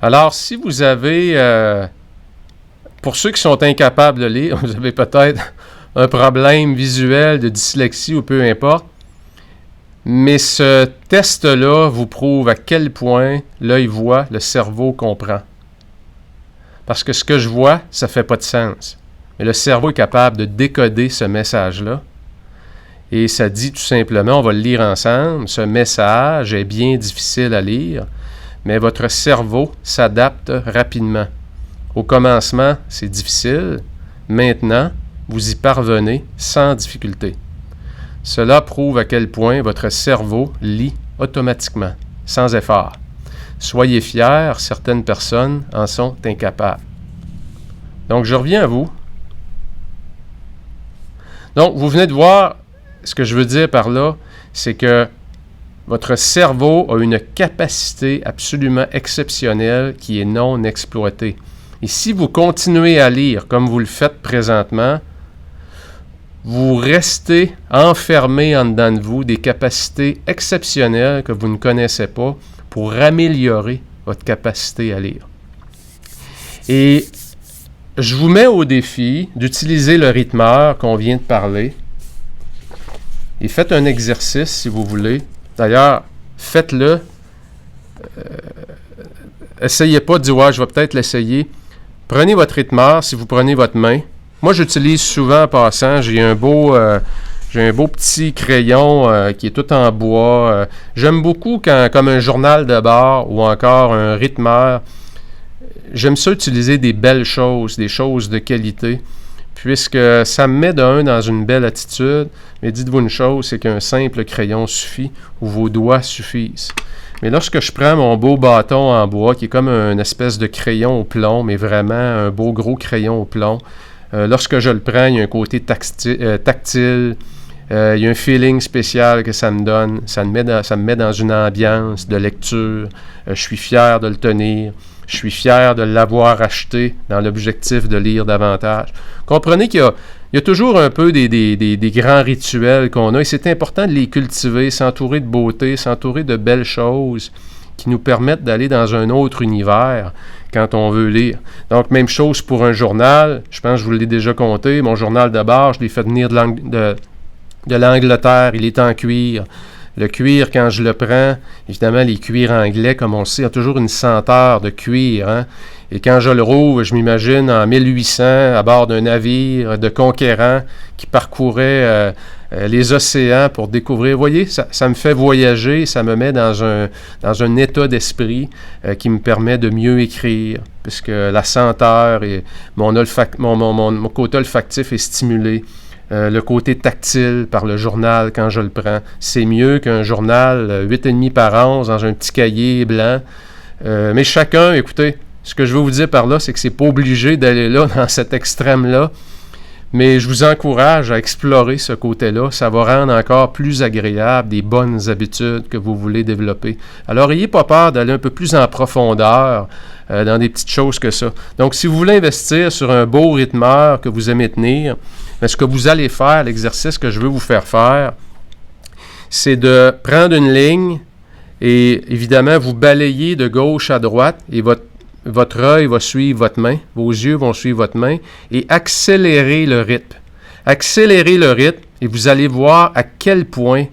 Alors, si vous avez, pour ceux qui sont incapables de lire, vous avez peut-être un problème visuel de dyslexie ou peu importe, mais ce test-là vous prouve à quel point l'œil voit, le cerveau comprend. Parce que ce que je vois, ça ne fait pas de sens. Mais le cerveau est capable de décoder ce message-là. Et ça dit tout simplement, on va le lire ensemble, ce message est bien difficile à lire, mais votre cerveau s'adapte rapidement. Au commencement, c'est difficile. Maintenant, vous y parvenez sans difficulté. Cela prouve à quel point votre cerveau lit automatiquement, sans effort. Soyez fiers, certaines personnes en sont incapables. Donc, je reviens à vous. Donc, vous venez de voir, ce que je veux dire par là, c'est que votre cerveau a une capacité absolument exceptionnelle qui est non exploitée. Et si vous continuez à lire comme vous le faites présentement, vous restez enfermé en dedans de vous des capacités exceptionnelles que vous ne connaissez pas pour améliorer votre capacité à lire. Et je vous mets au défi d'utiliser le rythmeur qu'on vient de parler. Et faites un exercice si vous voulez. D'ailleurs, faites-le. Essayez pas de dire « ouais, je vais peut-être l'essayer ». Prenez votre rythmeur si vous prenez votre main. Moi, j'utilise souvent en passant, j'ai un beau petit crayon qui est tout en bois. J'aime beaucoup comme un journal de bord ou encore un rythmeur. J'aime ça utiliser des belles choses, des choses de qualité, puisque ça me met dans une belle attitude. Mais dites-vous une chose, c'est qu'un simple crayon suffit ou vos doigts suffisent. Mais lorsque je prends mon beau bâton en bois, qui est comme une espèce de crayon au plomb, mais vraiment un beau gros crayon au plomb, lorsque je le prends, il y a un côté tactile, il y a un feeling spécial que ça me donne, ça me met dans une ambiance de lecture, je suis fier de le tenir, je suis fier de l'avoir acheté dans l'objectif de lire davantage. Comprenez qu'il y a toujours un peu des grands rituels qu'on a et c'est important de les cultiver, s'entourer de beauté, s'entourer de belles choses qui nous permettent d'aller dans un autre univers quand on veut lire. Donc, même chose pour un journal. Je pense que je vous l'ai déjà compté. Mon journal de bord, je l'ai fait venir de l'Angleterre. Il est en cuir. Le cuir, quand je le prends, évidemment, les cuirs anglais, comme on le sait, ont toujours une senteur de cuir. Hein? Et quand je le rouvre, je m'imagine en 1800, à bord d'un navire de conquérants qui parcourait les océans pour découvrir. Vous voyez, ça me fait voyager, ça me met dans un état d'esprit qui me permet de mieux écrire, puisque la senteur et mon côté olfactif est stimulé. Le côté tactile par le journal quand je le prends. C'est mieux qu'un journal 8,5 par 11 dans un petit cahier blanc. Mais chacun, écoutez, ce que je veux vous dire par là, c'est que c'est pas obligé d'aller là, dans cet extrême-là. Mais je vous encourage à explorer ce côté-là. Ça va rendre encore plus agréable des bonnes habitudes que vous voulez développer. Alors, n'ayez pas peur d'aller un peu plus en profondeur dans des petites choses que ça. Donc, si vous voulez investir sur un beau rythmeur que vous aimez tenir, Mais ce que vous allez faire, l'exercice que je veux vous faire faire, c'est de prendre une ligne et évidemment, vous balayez de gauche à droite et votre œil va suivre votre main, vos yeux vont suivre votre main et accélérer le rythme. Accélérez le rythme et vous allez voir à quel point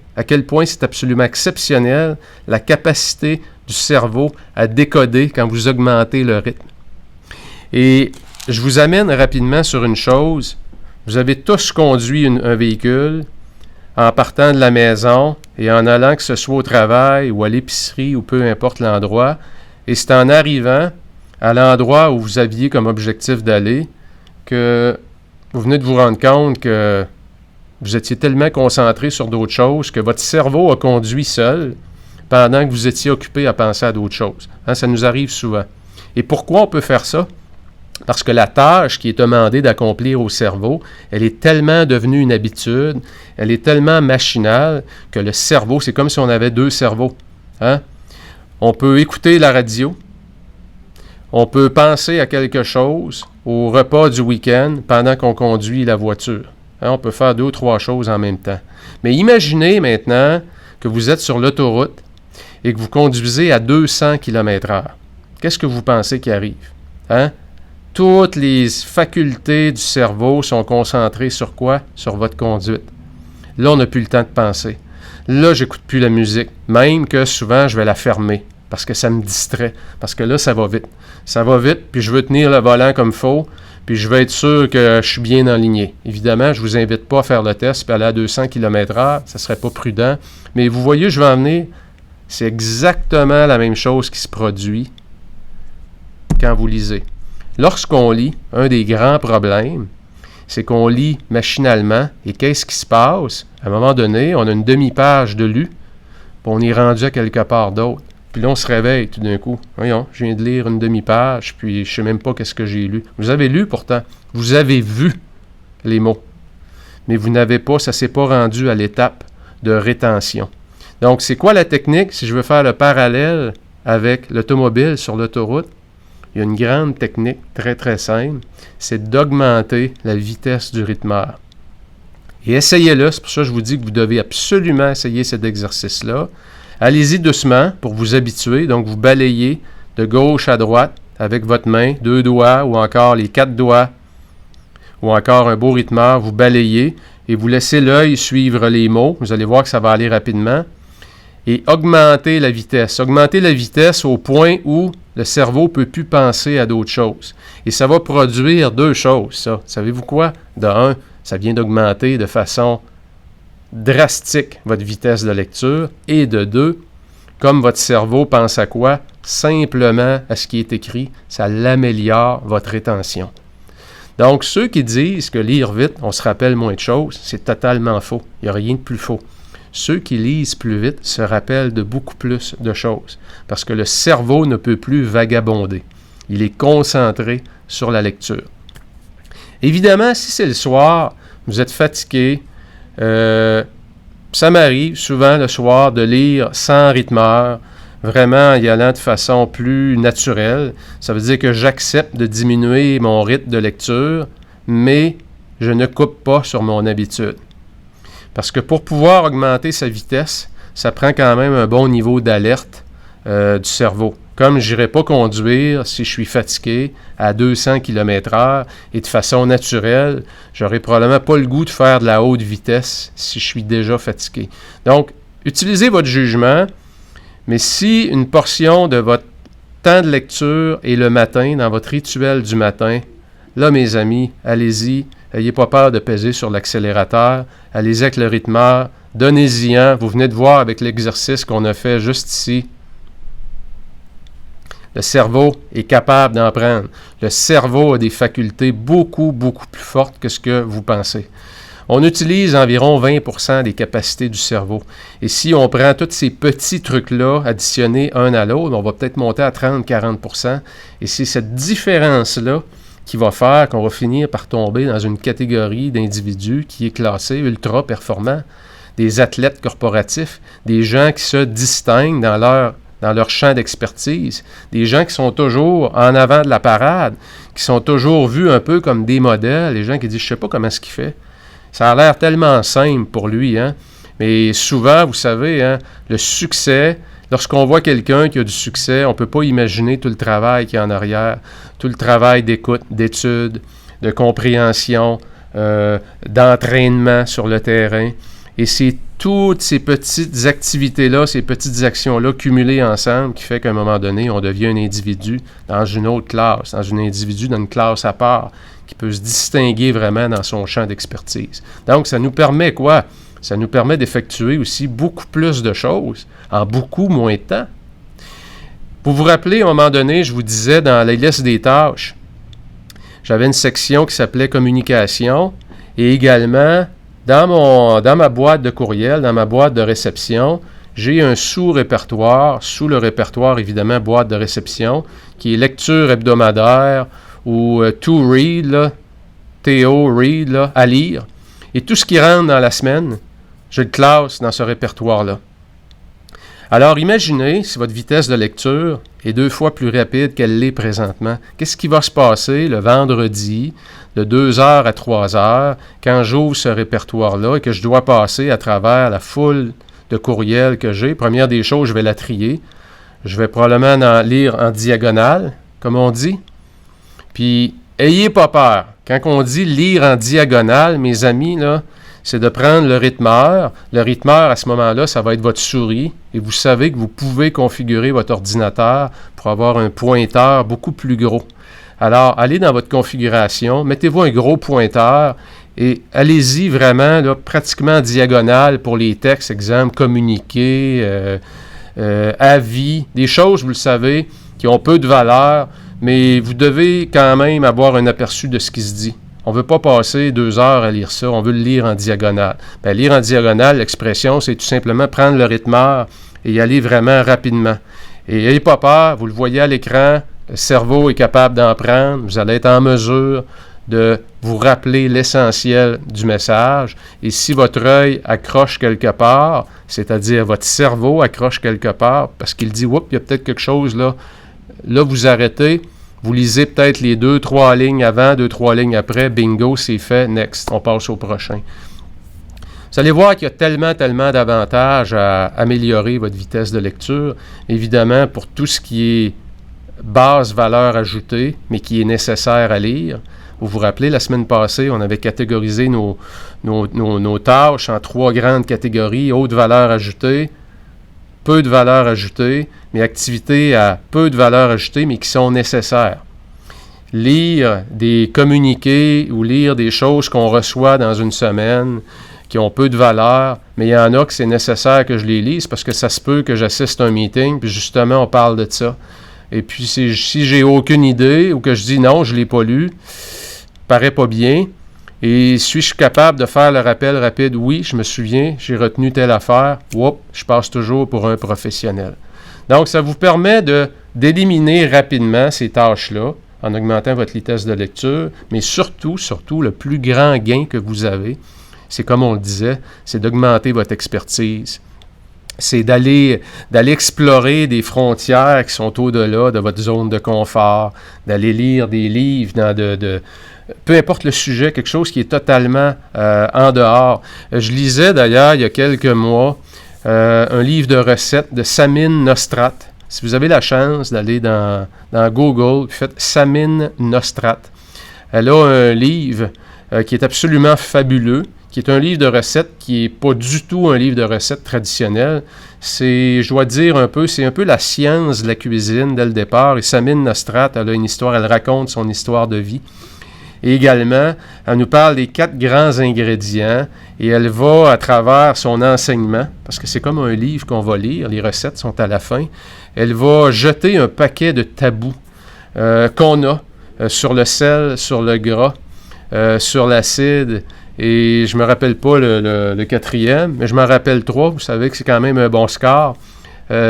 c'est absolument exceptionnel la capacité du cerveau à décoder quand vous augmentez le rythme. Et je vous amène rapidement sur une chose. Vous avez tous conduit un véhicule en partant de la maison et en allant, que ce soit au travail ou à l'épicerie ou peu importe l'endroit. Et c'est en arrivant à l'endroit où vous aviez comme objectif d'aller que vous venez de vous rendre compte que vous étiez tellement concentré sur d'autres choses que votre cerveau a conduit seul pendant que vous étiez occupé à penser à d'autres choses. Hein, ça nous arrive souvent. Et pourquoi on peut faire ça? Parce que la tâche qui est demandée d'accomplir au cerveau, elle est tellement devenue une habitude, elle est tellement machinale que le cerveau, c'est comme si on avait deux cerveaux. Hein? On peut écouter la radio, on peut penser à quelque chose au repas du week-end pendant qu'on conduit la voiture. Hein? On peut faire 2 ou 3 choses en même temps. Mais imaginez maintenant que vous êtes sur l'autoroute et que vous conduisez à 200 km/h. Qu'est-ce que vous pensez qui arrive? Hein? Toutes les facultés du cerveau sont concentrées sur quoi? Sur votre conduite. Là, on n'a plus le temps de penser. Là, j'écoute plus la musique. Même que souvent, je vais la fermer parce que ça me distrait. Parce que là, ça va vite. Ça va vite, puis je veux tenir le volant comme il faut, puis je veux être sûr que je suis bien enligné. Évidemment, je ne vous invite pas à faire le test puis aller à 200 km/h. Ça ne serait pas prudent. Mais vous voyez, je vais en venir. C'est exactement la même chose qui se produit quand vous lisez. Lorsqu'on lit, un des grands problèmes, c'est qu'on lit machinalement. Et qu'est-ce qui se passe? À un moment donné, on a une demi-page de lu, puis on est rendu à quelque part d'autre. Puis là, on se réveille tout d'un coup. Voyons, je viens de lire une demi-page, puis je ne sais même pas qu'est-ce que j'ai lu. Vous avez lu pourtant. Vous avez vu les mots. Mais vous n'avez pas, ça ne s'est pas rendu à l'étape de rétention. Donc, c'est quoi la technique? Si je veux faire le parallèle avec l'automobile sur l'autoroute, il y a une grande technique très, très simple, c'est d'augmenter la vitesse du rythmeur. Et essayez-le, c'est pour ça que je vous dis que vous devez absolument essayer cet exercice-là. Allez-y doucement pour vous habituer, donc vous balayez de gauche à droite avec votre main, 2 doigts ou encore les 4 doigts, ou encore un beau rythmeur, vous balayez et vous laissez l'œil suivre les mots. Vous allez voir que ça va aller rapidement. Et augmenter la vitesse. Augmenter la vitesse au point où le cerveau ne peut plus penser à d'autres choses. Et ça va produire 2 choses, ça. Savez-vous quoi? De 1, ça vient d'augmenter de façon drastique votre vitesse de lecture. Et de 2, comme votre cerveau pense à quoi? Simplement à ce qui est écrit, ça l'améliore votre rétention. Donc, ceux qui disent que lire vite, on se rappelle moins de choses, c'est totalement faux. Il n'y a rien de plus faux. Ceux qui lisent plus vite se rappellent de beaucoup plus de choses parce que le cerveau ne peut plus vagabonder. Il est concentré sur la lecture. Évidemment, si c'est le soir, vous êtes fatigué, ça m'arrive souvent le soir de lire sans rythmeur, vraiment en y allant de façon plus naturelle. Ça veut dire que j'accepte de diminuer mon rythme de lecture, mais je ne coupe pas sur mon habitude. Parce que pour pouvoir augmenter sa vitesse, ça prend quand même un bon niveau d'alerte du cerveau. Comme je n'irai pas conduire si je suis fatigué à 200 km/h et de façon naturelle, je n'aurai probablement pas le goût de faire de la haute vitesse si je suis déjà fatigué. Donc, utilisez votre jugement, mais si une portion de votre temps de lecture est le matin, dans votre rituel du matin, là, mes amis, allez-y. N'ayez pas peur de peser sur l'accélérateur. Allez-y avec le rythmeur. Donnez-y un. Vous venez de voir avec l'exercice qu'on a fait juste ici. Le cerveau est capable d'en prendre. Le cerveau a des facultés beaucoup, beaucoup plus fortes que ce que vous pensez. On utilise environ 20% des capacités du cerveau. Et si on prend tous ces petits trucs-là, additionnés un à l'autre, on va peut-être monter à 30-40%. Et c'est cette différence-là qui va faire qu'on va finir par tomber dans une catégorie d'individus qui est classée ultra performant, des athlètes corporatifs, des gens qui se distinguent dans leur champ d'expertise, des gens qui sont toujours en avant de la parade, qui sont toujours vus un peu comme des modèles, les gens qui disent « je ne sais pas comment est-ce qu'il fait ». Ça a l'air tellement simple pour lui, hein? Mais souvent, vous savez, hein, le succès, lorsqu'on voit quelqu'un qui a du succès, on ne peut pas imaginer tout le travail qu'il y a en arrière, tout le travail d'écoute, d'étude, de compréhension, d'entraînement sur le terrain. Et c'est toutes ces petites activités-là, ces petites actions-là cumulées ensemble qui fait qu'à un moment donné, on devient un individu dans une autre classe, dans un individu dans une classe à part, qui peut se distinguer vraiment dans son champ d'expertise. Donc, ça nous permet quoi? Ça nous permet d'effectuer aussi beaucoup plus de choses en beaucoup moins de temps. Vous vous rappelez, à un moment donné, je vous disais dans la liste des tâches, j'avais une section qui s'appelait communication et également dans ma boîte de courriel, dans ma boîte de réception, j'ai un sous-répertoire, sous le répertoire évidemment boîte de réception, qui est lecture hebdomadaire ou to read, là, T-O, read, là, à lire. Et tout ce qui rentre dans la semaine, je le classe dans ce répertoire-là. Alors imaginez si votre vitesse de lecture est 2 fois plus rapide qu'elle l'est présentement. Qu'est-ce qui va se passer le vendredi de 2h à 3h quand j'ouvre ce répertoire-là et que je dois passer à travers la foule de courriels que j'ai? Première des choses, je vais la trier. Je vais probablement en lire en diagonale, comme on dit. Puis, ayez pas peur. Quand on dit lire en diagonale, mes amis, là, c'est de prendre le rythmeur. Le rythmeur, à ce moment-là, ça va être votre souris. Et vous savez que vous pouvez configurer votre ordinateur pour avoir un pointeur beaucoup plus gros. Alors, allez dans votre configuration, mettez-vous un gros pointeur et allez-y vraiment, là, pratiquement en diagonale pour les textes, exemple, communiquer, avis, des choses, vous le savez, qui ont peu de valeur, mais vous devez quand même avoir un aperçu de ce qui se dit. On ne veut pas passer 2 heures à lire ça, on veut le lire en diagonale. Bien, lire en diagonale, l'expression, c'est tout simplement prendre le rythmeur et y aller vraiment rapidement. Et n'ayez pas peur, vous le voyez à l'écran, le cerveau est capable d'en prendre, vous allez être en mesure de vous rappeler l'essentiel du message. Et si votre œil accroche quelque part, c'est-à-dire votre cerveau accroche quelque part, parce qu'il dit « Oups, il y a peut-être quelque chose là », là vous arrêtez, vous lisez peut-être les 2-3 lignes avant, 2-3 lignes après, bingo, c'est fait, next, on passe au prochain. Vous allez voir qu'il y a tellement d'avantages à améliorer votre vitesse de lecture. Évidemment, pour tout ce qui est basse valeur ajoutée, mais qui est nécessaire à lire. Vous vous rappelez, la semaine passée, on avait catégorisé nos tâches en 3 grandes catégories, haute valeur ajoutée, peu de valeur ajoutée, mais activités à peu de valeur ajoutée, mais qui sont nécessaires. Lire des communiqués ou lire des choses qu'on reçoit dans une semaine qui ont peu de valeur, mais il y en a que c'est nécessaire que je les lise parce que ça se peut que j'assiste à un meeting, puis justement, on parle de ça. Et puis, si j'ai aucune idée ou que je dis non, je ne l'ai pas lu, paraît pas bien, et suis-je capable de faire le rappel rapide? Oui, je me souviens, j'ai retenu telle affaire, je passe toujours pour un professionnel. Donc, ça vous permet d'éliminer rapidement ces tâches-là en augmentant votre vitesse de lecture, mais surtout, le plus grand gain que vous avez, c'est comme on le disait, c'est d'augmenter votre expertise. C'est d'aller explorer des frontières qui sont au-delà de votre zone de confort, d'aller lire des livres peu importe le sujet, quelque chose qui est totalement en dehors. Je lisais d'ailleurs il y a quelques mois un livre de recettes de Samine Nostrat. Si vous avez la chance d'aller dans Google, faites Samine Nostrat. Elle a un livre qui est absolument fabuleux, qui est un livre de recettes qui n'est pas du tout un livre de recettes traditionnel. Je dois dire c'est un peu la science de la cuisine dès le départ. Et Samine Nostrat, elle a une histoire, elle raconte son histoire de vie. Et également, elle nous parle des 4 grands ingrédients et elle va à travers son enseignement, parce que c'est comme un livre qu'on va lire, les recettes sont à la fin, elle va jeter un paquet de tabous qu'on a sur le sel, sur le gras, sur l'acide, et je ne me rappelle pas le 4e, mais je m'en rappelle 3, vous savez que c'est quand même un bon score.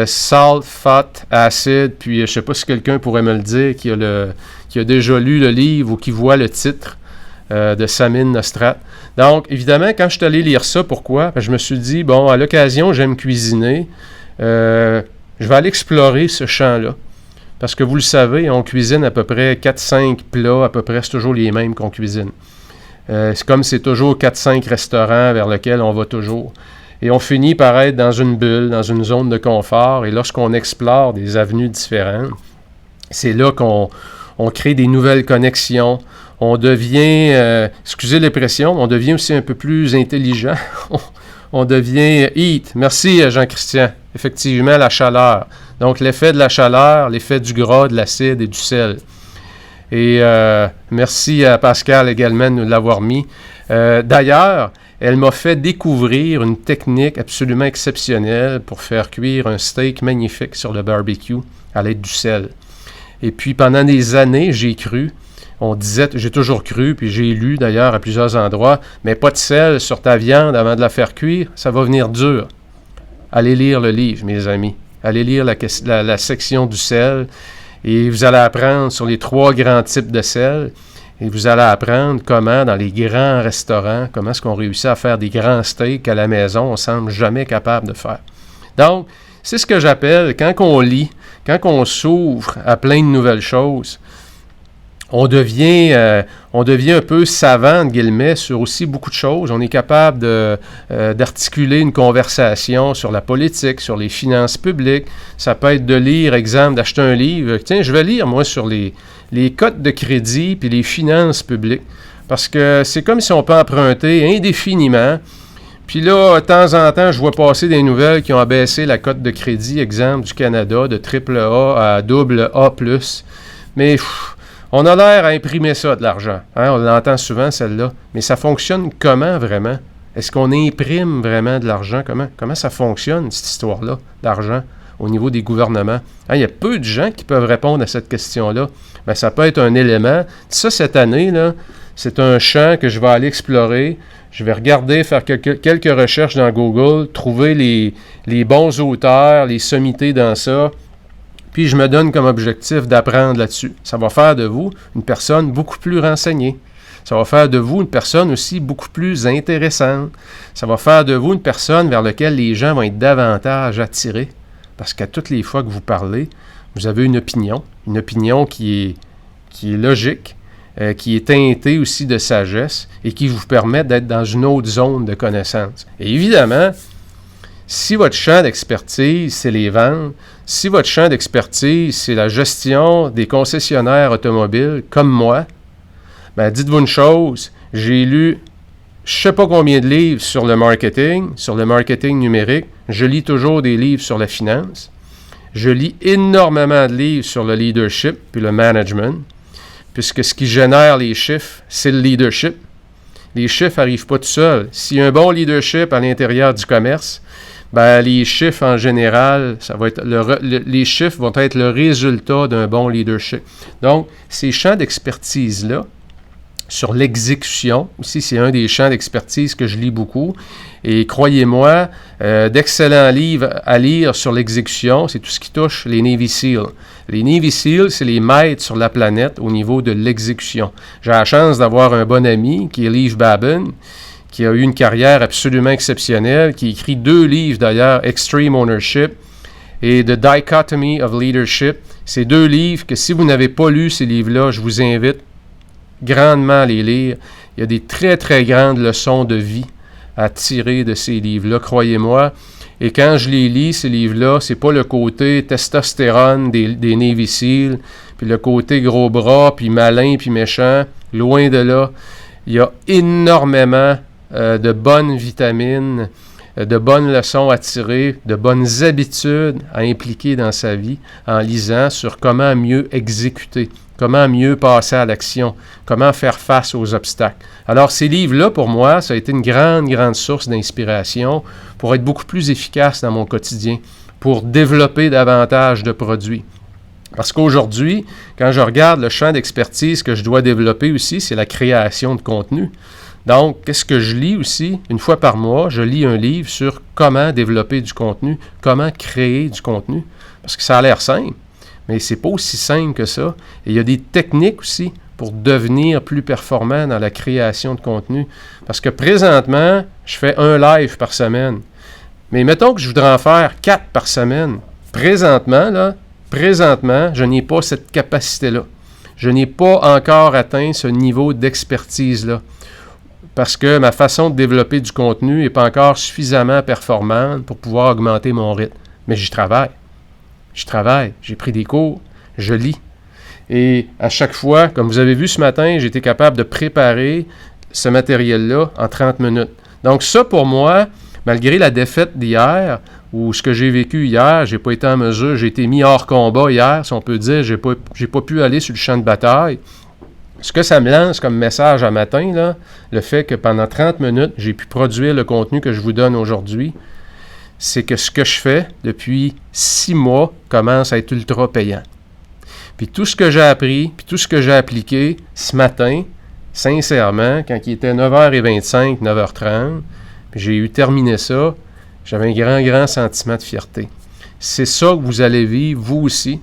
Salt, fat, acide, puis je ne sais pas si quelqu'un pourrait me le dire qui a déjà lu le livre ou qui voit le titre de Samine Nostrat. Donc, évidemment, quand je suis allé lire ça, pourquoi? Je me suis dit, bon, à l'occasion, j'aime cuisiner, je vais aller explorer ce champ-là. Parce que vous le savez, on cuisine à peu près 4-5 plats, à peu près, c'est toujours les mêmes qu'on cuisine. c'est toujours 4-5 restaurants vers lesquels on va toujours. Et on finit par être dans une bulle, dans une zone de confort. Et lorsqu'on explore des avenues différentes, c'est là qu'on crée des nouvelles connexions. On devient, excusez l'expression, on devient aussi un peu plus intelligent. On devient heat. Merci Jean-Christian. Effectivement, la chaleur. Donc l'effet de la chaleur, l'effet du gras, de l'acide et du sel. Et merci à Pascal également de nous l'avoir mis. D'ailleurs, elle m'a fait découvrir une technique absolument exceptionnelle pour faire cuire un steak magnifique sur le barbecue à l'aide du sel. Et puis pendant des années, j'ai toujours cru, puis j'ai lu d'ailleurs à plusieurs endroits, mais pas de sel sur ta viande avant de la faire cuire, ça va venir dur. Allez lire le livre, mes amis. Allez lire la section du sel et vous allez apprendre sur les 3 grands types de sel. Et vous allez apprendre comment, dans les grands restaurants, comment est-ce qu'on réussit à faire des grands steaks à la maison, on ne semble jamais capable de faire. Donc, c'est ce que j'appelle, quand on lit, quand on s'ouvre à plein de nouvelles choses, on devient un peu savant, entre guillemets, sur aussi beaucoup de choses. On est capable d'articuler une conversation sur la politique, sur les finances publiques. Ça peut être de lire, exemple, d'acheter un livre. Tiens, je vais lire, moi, sur les cotes de crédit puis les finances publiques. Parce que c'est comme si on peut emprunter indéfiniment. Puis là, de temps en temps, je vois passer des nouvelles qui ont abaissé la cote de crédit, exemple, du Canada, de AAA à AA+. Mais on a l'air à imprimer ça, de l'argent. Hein? On l'entend souvent, celle-là. Mais ça fonctionne comment, vraiment? Est-ce qu'on imprime vraiment de l'argent? Comment ça fonctionne, cette histoire-là, d'argent, au niveau des gouvernements? Hein, il y a peu de gens qui peuvent répondre à cette question-là. Bien, ça peut être un élément. Ça, cette année, là, c'est un champ que je vais aller explorer. Je vais regarder, faire quelques recherches dans Google, trouver les bons auteurs, les sommités dans ça. Puis je me donne comme objectif d'apprendre là-dessus. Ça va faire de vous une personne beaucoup plus renseignée. Ça va faire de vous une personne aussi beaucoup plus intéressante. Ça va faire de vous une personne vers laquelle les gens vont être davantage attirés. Parce qu'à toutes les fois que vous parlez, vous avez une opinion qui est logique, qui est teintée aussi de sagesse et qui vous permet d'être dans une autre zone de connaissance. Et évidemment, si votre champ d'expertise, c'est les ventes, si votre champ d'expertise, c'est la gestion des concessionnaires automobiles, comme moi, ben dites-vous une chose, j'ai lu je ne sais pas combien de livres sur le marketing numérique, je lis toujours des livres sur la finance, je lis énormément de livres sur le leadership puis le management, puisque ce qui génère les chiffres, c'est le leadership. Les chiffres n'arrivent pas tout seuls. S'il y a un bon leadership à l'intérieur du commerce, ben, les chiffres en général, ça va être les chiffres vont être le résultat d'un bon leadership. Donc, ces champs d'expertise-là, sur l'exécution, aussi c'est un des champs d'expertise que je lis beaucoup, et croyez-moi, d'excellents livres à lire sur l'exécution, c'est tout ce qui touche les Navy SEAL. Les Navy SEAL, c'est les maîtres sur la planète au niveau de l'exécution. J'ai la chance d'avoir un bon ami qui est Leif Babin, qui a eu une carrière absolument exceptionnelle, qui écrit 2 livres d'ailleurs, Extreme Ownership et The Dichotomy of Leadership. C'est 2 livres que si vous n'avez pas lu ces livres-là, je vous invite grandement à les lire. Il y a des très, très grandes leçons de vie à tirer de ces livres-là, croyez-moi. Et quand je les lis, ces livres-là, c'est pas le côté testostérone des Navy SEAL, puis le côté gros bras, puis malin, puis méchant. Loin de là. Il y a énormément de bonnes vitamines, de bonnes leçons à tirer, de bonnes habitudes à impliquer dans sa vie en lisant sur comment mieux exécuter, comment mieux passer à l'action, comment faire face aux obstacles. Alors, ces livres-là, pour moi, ça a été une grande, grande source d'inspiration pour être beaucoup plus efficace dans mon quotidien, pour développer davantage de produits. Parce qu'aujourd'hui, quand je regarde le champ d'expertise que je dois développer aussi, c'est la création de contenu. Donc, qu'est-ce que je lis aussi? Une fois par mois, je lis un livre sur comment développer du contenu, comment créer du contenu. Parce que ça a l'air simple, mais c'est pas aussi simple que ça. Et il y a des techniques aussi pour devenir plus performant dans la création de contenu. Parce que présentement, je fais un live par semaine. Mais mettons que je voudrais en faire 4 par semaine. Présentement, je n'ai pas cette capacité-là. Je n'ai pas encore atteint ce niveau d'expertise-là. parce que ma façon de développer du contenu n'est pas encore suffisamment performante pour pouvoir augmenter mon rythme. Mais j'y travaille. J'ai pris des cours, je lis. Et à chaque fois, comme vous avez vu ce matin, j'ai été capable de préparer ce matériel-là en 30 minutes. Donc ça, pour moi, malgré la défaite d'hier, ou ce que j'ai vécu hier, j'ai pas été en mesure, j'ai été mis hors combat hier, si on peut dire, j'ai pas pu aller sur le champ de bataille. Ce que ça me lance comme message à matin, là, le fait que pendant 30 minutes, j'ai pu produire le contenu que je vous donne aujourd'hui, c'est que ce que je fais depuis 6 mois commence à être ultra payant. Puis tout ce que j'ai appris, puis tout ce que j'ai appliqué ce matin, sincèrement, quand il était 9h25, 9h30, puis j'ai eu terminé ça, j'avais un grand sentiment de fierté. C'est ça que vous allez vivre, vous aussi,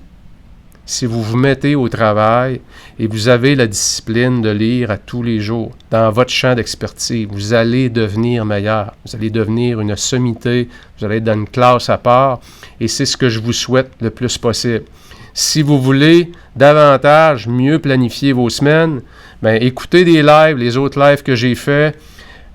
si vous vous mettez au travail et vous avez la discipline de lire à tous les jours dans votre champ d'expertise. Vous allez devenir meilleur. Vous allez devenir une sommité. Vous allez être dans une classe à part. Et c'est ce que je vous souhaite le plus possible. Si vous voulez davantage mieux planifier vos semaines, bien, écoutez des lives, les autres lives que j'ai faits.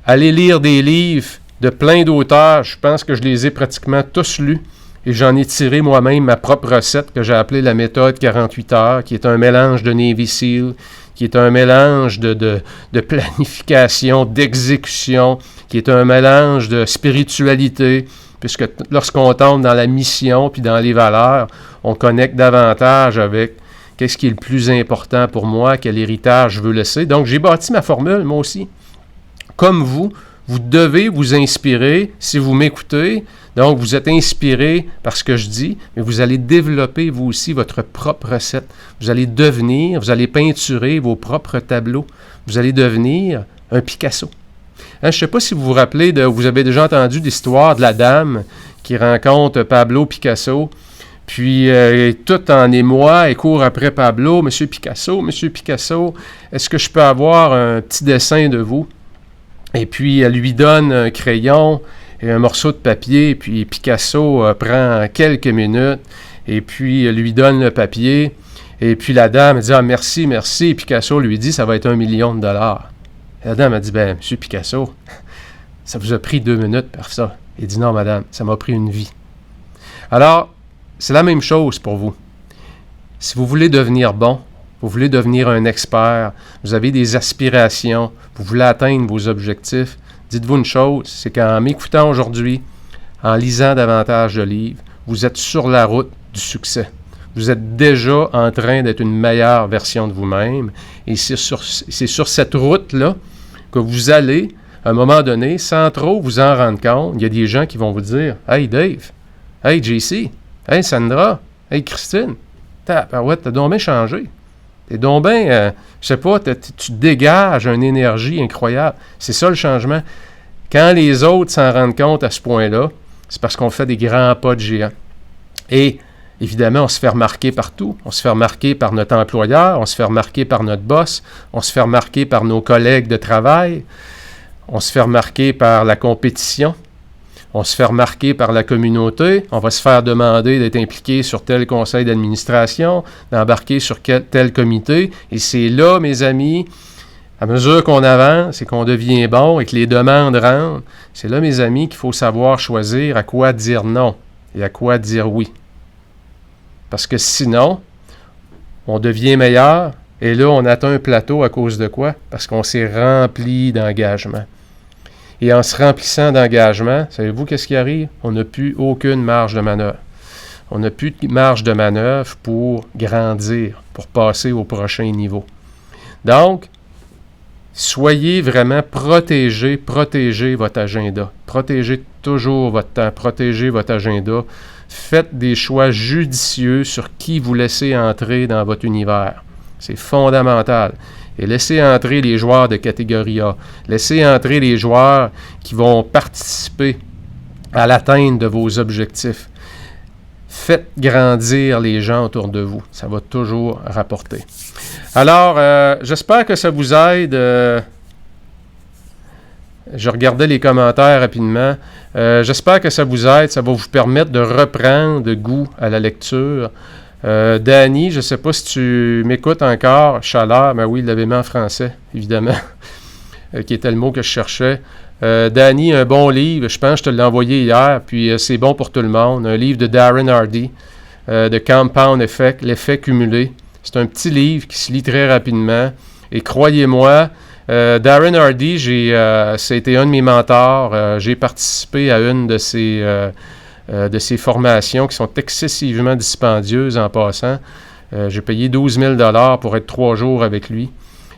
Allez lire des livres de plein d'auteurs. Je pense que je les ai pratiquement tous lus. Et j'en ai tiré moi-même ma propre recette que j'ai appelée la méthode 48 heures, qui est un mélange de Navy SEAL, qui est un mélange de planification, d'exécution, qui est un mélange de spiritualité, puisque lorsqu'on tombe dans la mission puis dans les valeurs, on connecte davantage avec qu'est-ce qui est le plus important pour moi, quel héritage je veux laisser. Donc, j'ai bâti ma formule, moi aussi. Comme vous devez vous inspirer si vous m'écoutez. Donc, vous êtes inspiré par ce que je dis, mais vous allez développer, vous aussi, votre propre recette. Vous allez peinturer vos propres tableaux. Vous allez devenir un Picasso. Je ne sais pas si vous vous rappelez, vous avez déjà entendu l'histoire de la dame qui rencontre Pablo Picasso, puis tout en émoi, elle court après Pablo. « Monsieur Picasso, est-ce que je peux avoir un petit dessin de vous? » Et puis, elle lui donne un crayon et un morceau de papier, puis Picasso prend quelques minutes, et puis lui donne le papier, et puis la dame dit « Ah, merci, merci », et Picasso lui dit « Ça va être $1 million. » La dame a dit « Ben, monsieur Picasso, ça vous a pris 2 minutes pour ça. » Il dit « Non, madame, ça m'a pris une vie. » Alors, c'est la même chose pour vous. Si vous voulez devenir bon, vous voulez devenir un expert, vous avez des aspirations, vous voulez atteindre vos objectifs, dites-vous une chose, c'est qu'en m'écoutant aujourd'hui, en lisant davantage de livres, vous êtes sur la route du succès. Vous êtes déjà en train d'être une meilleure version de vous-même. Et c'est sur cette route-là que vous allez, à un moment donné, sans trop vous en rendre compte, il y a des gens qui vont vous dire « Hey Dave, hey JC, hey Sandra, hey Christine, t'as donc bien changé. T'es donc bien, je sais pas, tu dégages une énergie incroyable. » C'est ça le changement. Quand les autres s'en rendent compte à ce point-là, c'est parce qu'on fait des grands pas de géant. Et évidemment, on se fait remarquer partout. On se fait remarquer par notre employeur, on se fait remarquer par notre boss, on se fait remarquer par nos collègues de travail, on se fait remarquer par la compétition, on se fait remarquer par la communauté, on va se faire demander d'être impliqué sur tel conseil d'administration, d'embarquer sur tel comité. Et c'est là, mes amis, à mesure qu'on avance et qu'on devient bon et que les demandes rentrent, c'est là, mes amis, qu'il faut savoir choisir à quoi dire non et à quoi dire oui. Parce que sinon, on devient meilleur et là, on atteint un plateau à cause de quoi? Parce qu'on s'est rempli d'engagement. Et en se remplissant d'engagement, savez-vous qu'est-ce qui arrive? On n'a plus aucune marge de manœuvre. On n'a plus de marge de manœuvre pour grandir, pour passer au prochain niveau. Donc, soyez vraiment protégez votre agenda. Protégez toujours votre temps, protégez votre agenda. Faites des choix judicieux sur qui vous laissez entrer dans votre univers. C'est fondamental. Et laissez entrer les joueurs de catégorie A. Laissez entrer les joueurs qui vont participer à l'atteinte de vos objectifs. Faites grandir les gens autour de vous. Ça va toujours rapporter. Alors, j'espère que ça vous aide. Je regardais les commentaires rapidement. J'espère que ça vous aide. Ça va vous permettre de reprendre goût à la lecture. Danny, je ne sais pas si tu m'écoutes encore. Chaleur, ben oui, il l'avait mis en français, évidemment. qui était le mot que je cherchais. Danny, un bon livre, je pense que je te l'ai envoyé hier, puis c'est bon pour tout le monde. Un livre de Darren Hardy, de Compound Effect, l'effet cumulé. C'est un petit livre qui se lit très rapidement. Et croyez-moi, Darren Hardy, ça a été un de mes mentors. J'ai participé à une de ses formations qui sont excessivement dispendieuses en passant. J'ai payé 12 000 pour être 3 jours avec lui.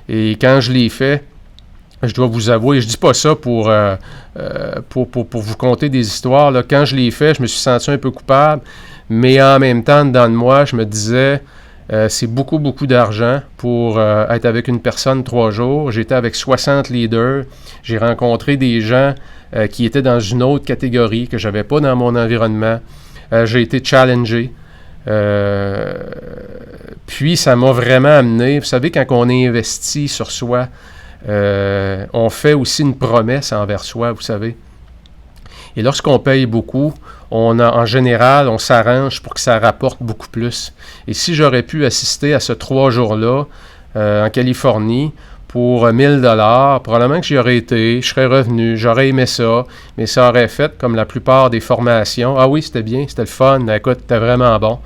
Et quand je l'ai fait, je dois vous avouer, je dis pas ça pour vous conter des histoires. Là. Quand je l'ai fait, je me suis senti un peu coupable. Mais en même temps, dedans de moi, je me disais, c'est beaucoup, beaucoup d'argent pour être avec une personne 3 jours. J'étais avec 60 leaders. J'ai rencontré des gens qui étaient dans une autre catégorie que je n'avais pas dans mon environnement. J'ai été challengé. Puis, ça m'a vraiment amené. Vous savez, quand on est investi sur soi, on fait aussi une promesse envers soi, vous savez. Et lorsqu'on paye beaucoup, en général, on s'arrange pour que ça rapporte beaucoup plus. Et si j'aurais pu assister à ce 3 jours-là en Californie pour 1 000 $, probablement que j'y aurais été, je serais revenu, j'aurais aimé ça, mais ça aurait fait comme la plupart des formations. Ah oui, c'était bien, c'était le fun, écoute, c'était vraiment bon.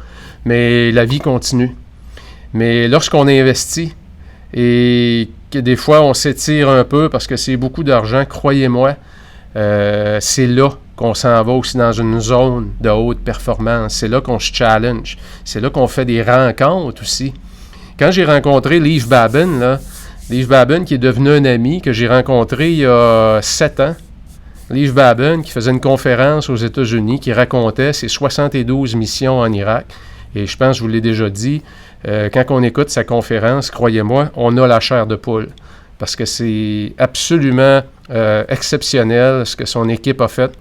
Mais la vie continue. Mais lorsqu'on est investi et que des fois on s'étire un peu parce que c'est beaucoup d'argent, croyez-moi, c'est là qu'on s'en va aussi dans une zone de haute performance. C'est là qu'on se challenge. C'est là qu'on fait des rencontres aussi. Quand j'ai rencontré Leif Babin, Leif Babin qui est devenu un ami que j'ai rencontré il y a 7 ans. Leif Babin qui faisait une conférence aux États-Unis qui racontait ses 72 missions en Irak. Et je pense que je vous l'ai déjà dit, quand on écoute sa conférence, croyez-moi, on a la chair de poule. Parce que c'est absolument exceptionnel ce que son équipe a fait.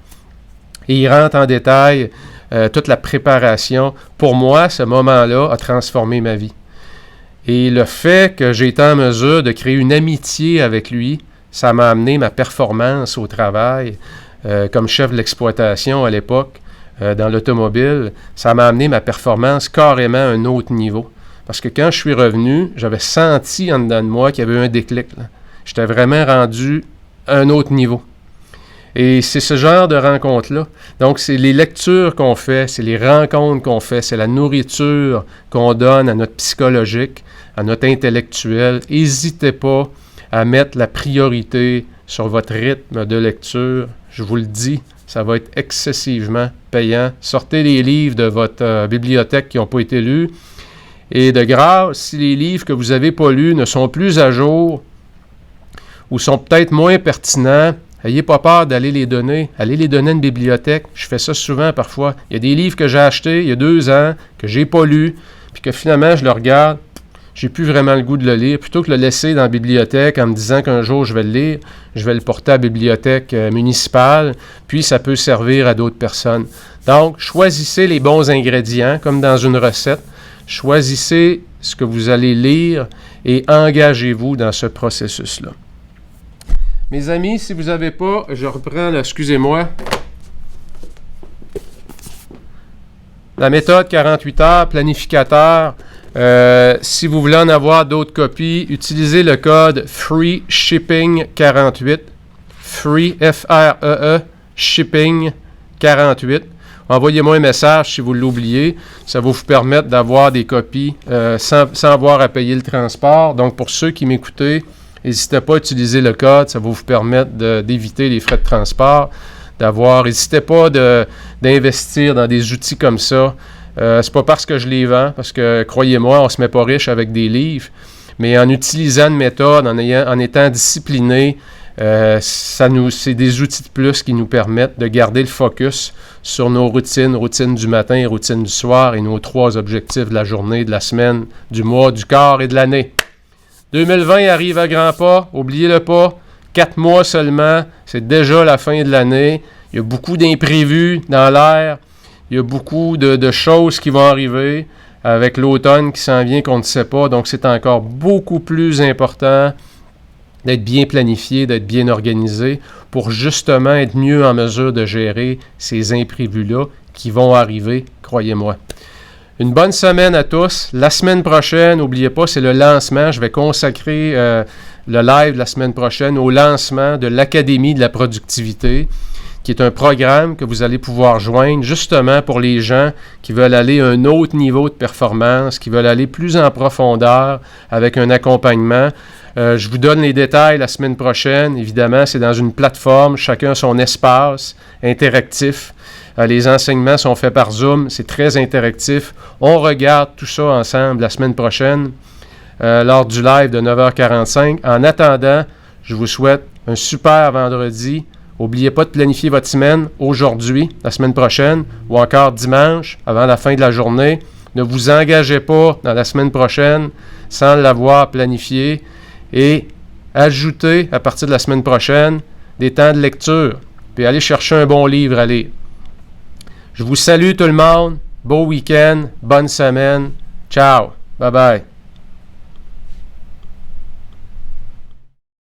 Et il rentre en détail toute la préparation. Pour moi, ce moment-là a transformé ma vie. Et le fait que j'ai été en mesure de créer une amitié avec lui, ça m'a amené ma performance au travail comme chef de l'exploitation à l'époque dans l'automobile. Ça m'a amené ma performance carrément à un autre niveau. Parce que quand je suis revenu, j'avais senti en dedans de moi qu'il y avait eu un déclic. Là. J'étais vraiment rendu à un autre niveau. Et c'est ce genre de rencontres-là. Donc, c'est les lectures qu'on fait, c'est les rencontres qu'on fait, c'est la nourriture qu'on donne à notre psychologique, à notre intellectuel. N'hésitez pas à mettre la priorité sur votre rythme de lecture. Je vous le dis, ça va être excessivement payant. Sortez les livres de votre bibliothèque qui n'ont pas été lus. Et de grâce, si les livres que vous n'avez pas lus ne sont plus à jour ou sont peut-être moins pertinents, n'ayez pas peur d'aller les donner. Allez les donner à une bibliothèque. Je fais ça souvent parfois. Il y a des livres que j'ai achetés il y a 2 ans, que je n'ai pas lus, puis que finalement je le regarde, j'ai plus vraiment le goût de le lire. Plutôt que de le laisser dans la bibliothèque en me disant qu'un jour je vais le lire, je vais le porter à la bibliothèque municipale, puis ça peut servir à d'autres personnes. Donc, choisissez les bons ingrédients, comme dans une recette. Choisissez ce que vous allez lire et engagez-vous dans ce processus-là. Mes amis, si vous n'avez pas, je reprends, là, excusez-moi, la méthode 48 heures, planificateur. Si vous voulez en avoir d'autres copies, utilisez le code FREESHIPPING48. Free, F-R-E-E, Shipping 48. Envoyez-moi un message si vous l'oubliez. Ça va vous permettre d'avoir des copies sans avoir à payer le transport. Donc, pour ceux qui m'écoutez, n'hésitez pas à utiliser le code. Ça va vous permettre d'éviter les frais de transport. N'hésitez pas d'investir dans des outils comme ça. C'est pas parce que je les vends, parce que, croyez-moi, on ne se met pas riche avec des livres. Mais en utilisant une méthode, en étant discipliné, c'est des outils de plus qui nous permettent de garder le focus sur nos routines du matin et routines du soir et nos 3 objectifs de la journée, de la semaine, du mois, du quart et de l'année. 2020 arrive à grands pas, oubliez-le pas, 4 mois seulement, c'est déjà la fin de l'année. Il y a beaucoup d'imprévus dans l'air, il y a beaucoup de choses qui vont arriver avec l'automne qui s'en vient qu'on ne sait pas, donc c'est encore beaucoup plus important d'être bien planifié, d'être bien organisé pour justement être mieux en mesure de gérer ces imprévus-là qui vont arriver, croyez-moi. Une bonne semaine à tous. La semaine prochaine, n'oubliez pas, c'est le lancement. Je vais consacrer le live de la semaine prochaine au lancement de l'Académie de la productivité, qui est un programme que vous allez pouvoir joindre justement pour les gens qui veulent aller à un autre niveau de performance, qui veulent aller plus en profondeur avec un accompagnement. Je vous donne les détails la semaine prochaine. Évidemment, c'est dans une plateforme, chacun a son espace interactif. Les enseignements sont faits par Zoom, c'est très interactif. On regarde tout ça ensemble la semaine prochaine lors du live de 9h45. En attendant, je vous souhaite un super vendredi. N'oubliez pas de planifier votre semaine aujourd'hui, la semaine prochaine, ou encore dimanche, avant la fin de la journée. Ne vous engagez pas dans la semaine prochaine sans l'avoir planifié et ajoutez à partir de la semaine prochaine des temps de lecture, puis allez chercher un bon livre à lire. Je vous salue tout le monde. Beau week-end, bonne semaine. Ciao. Bye bye.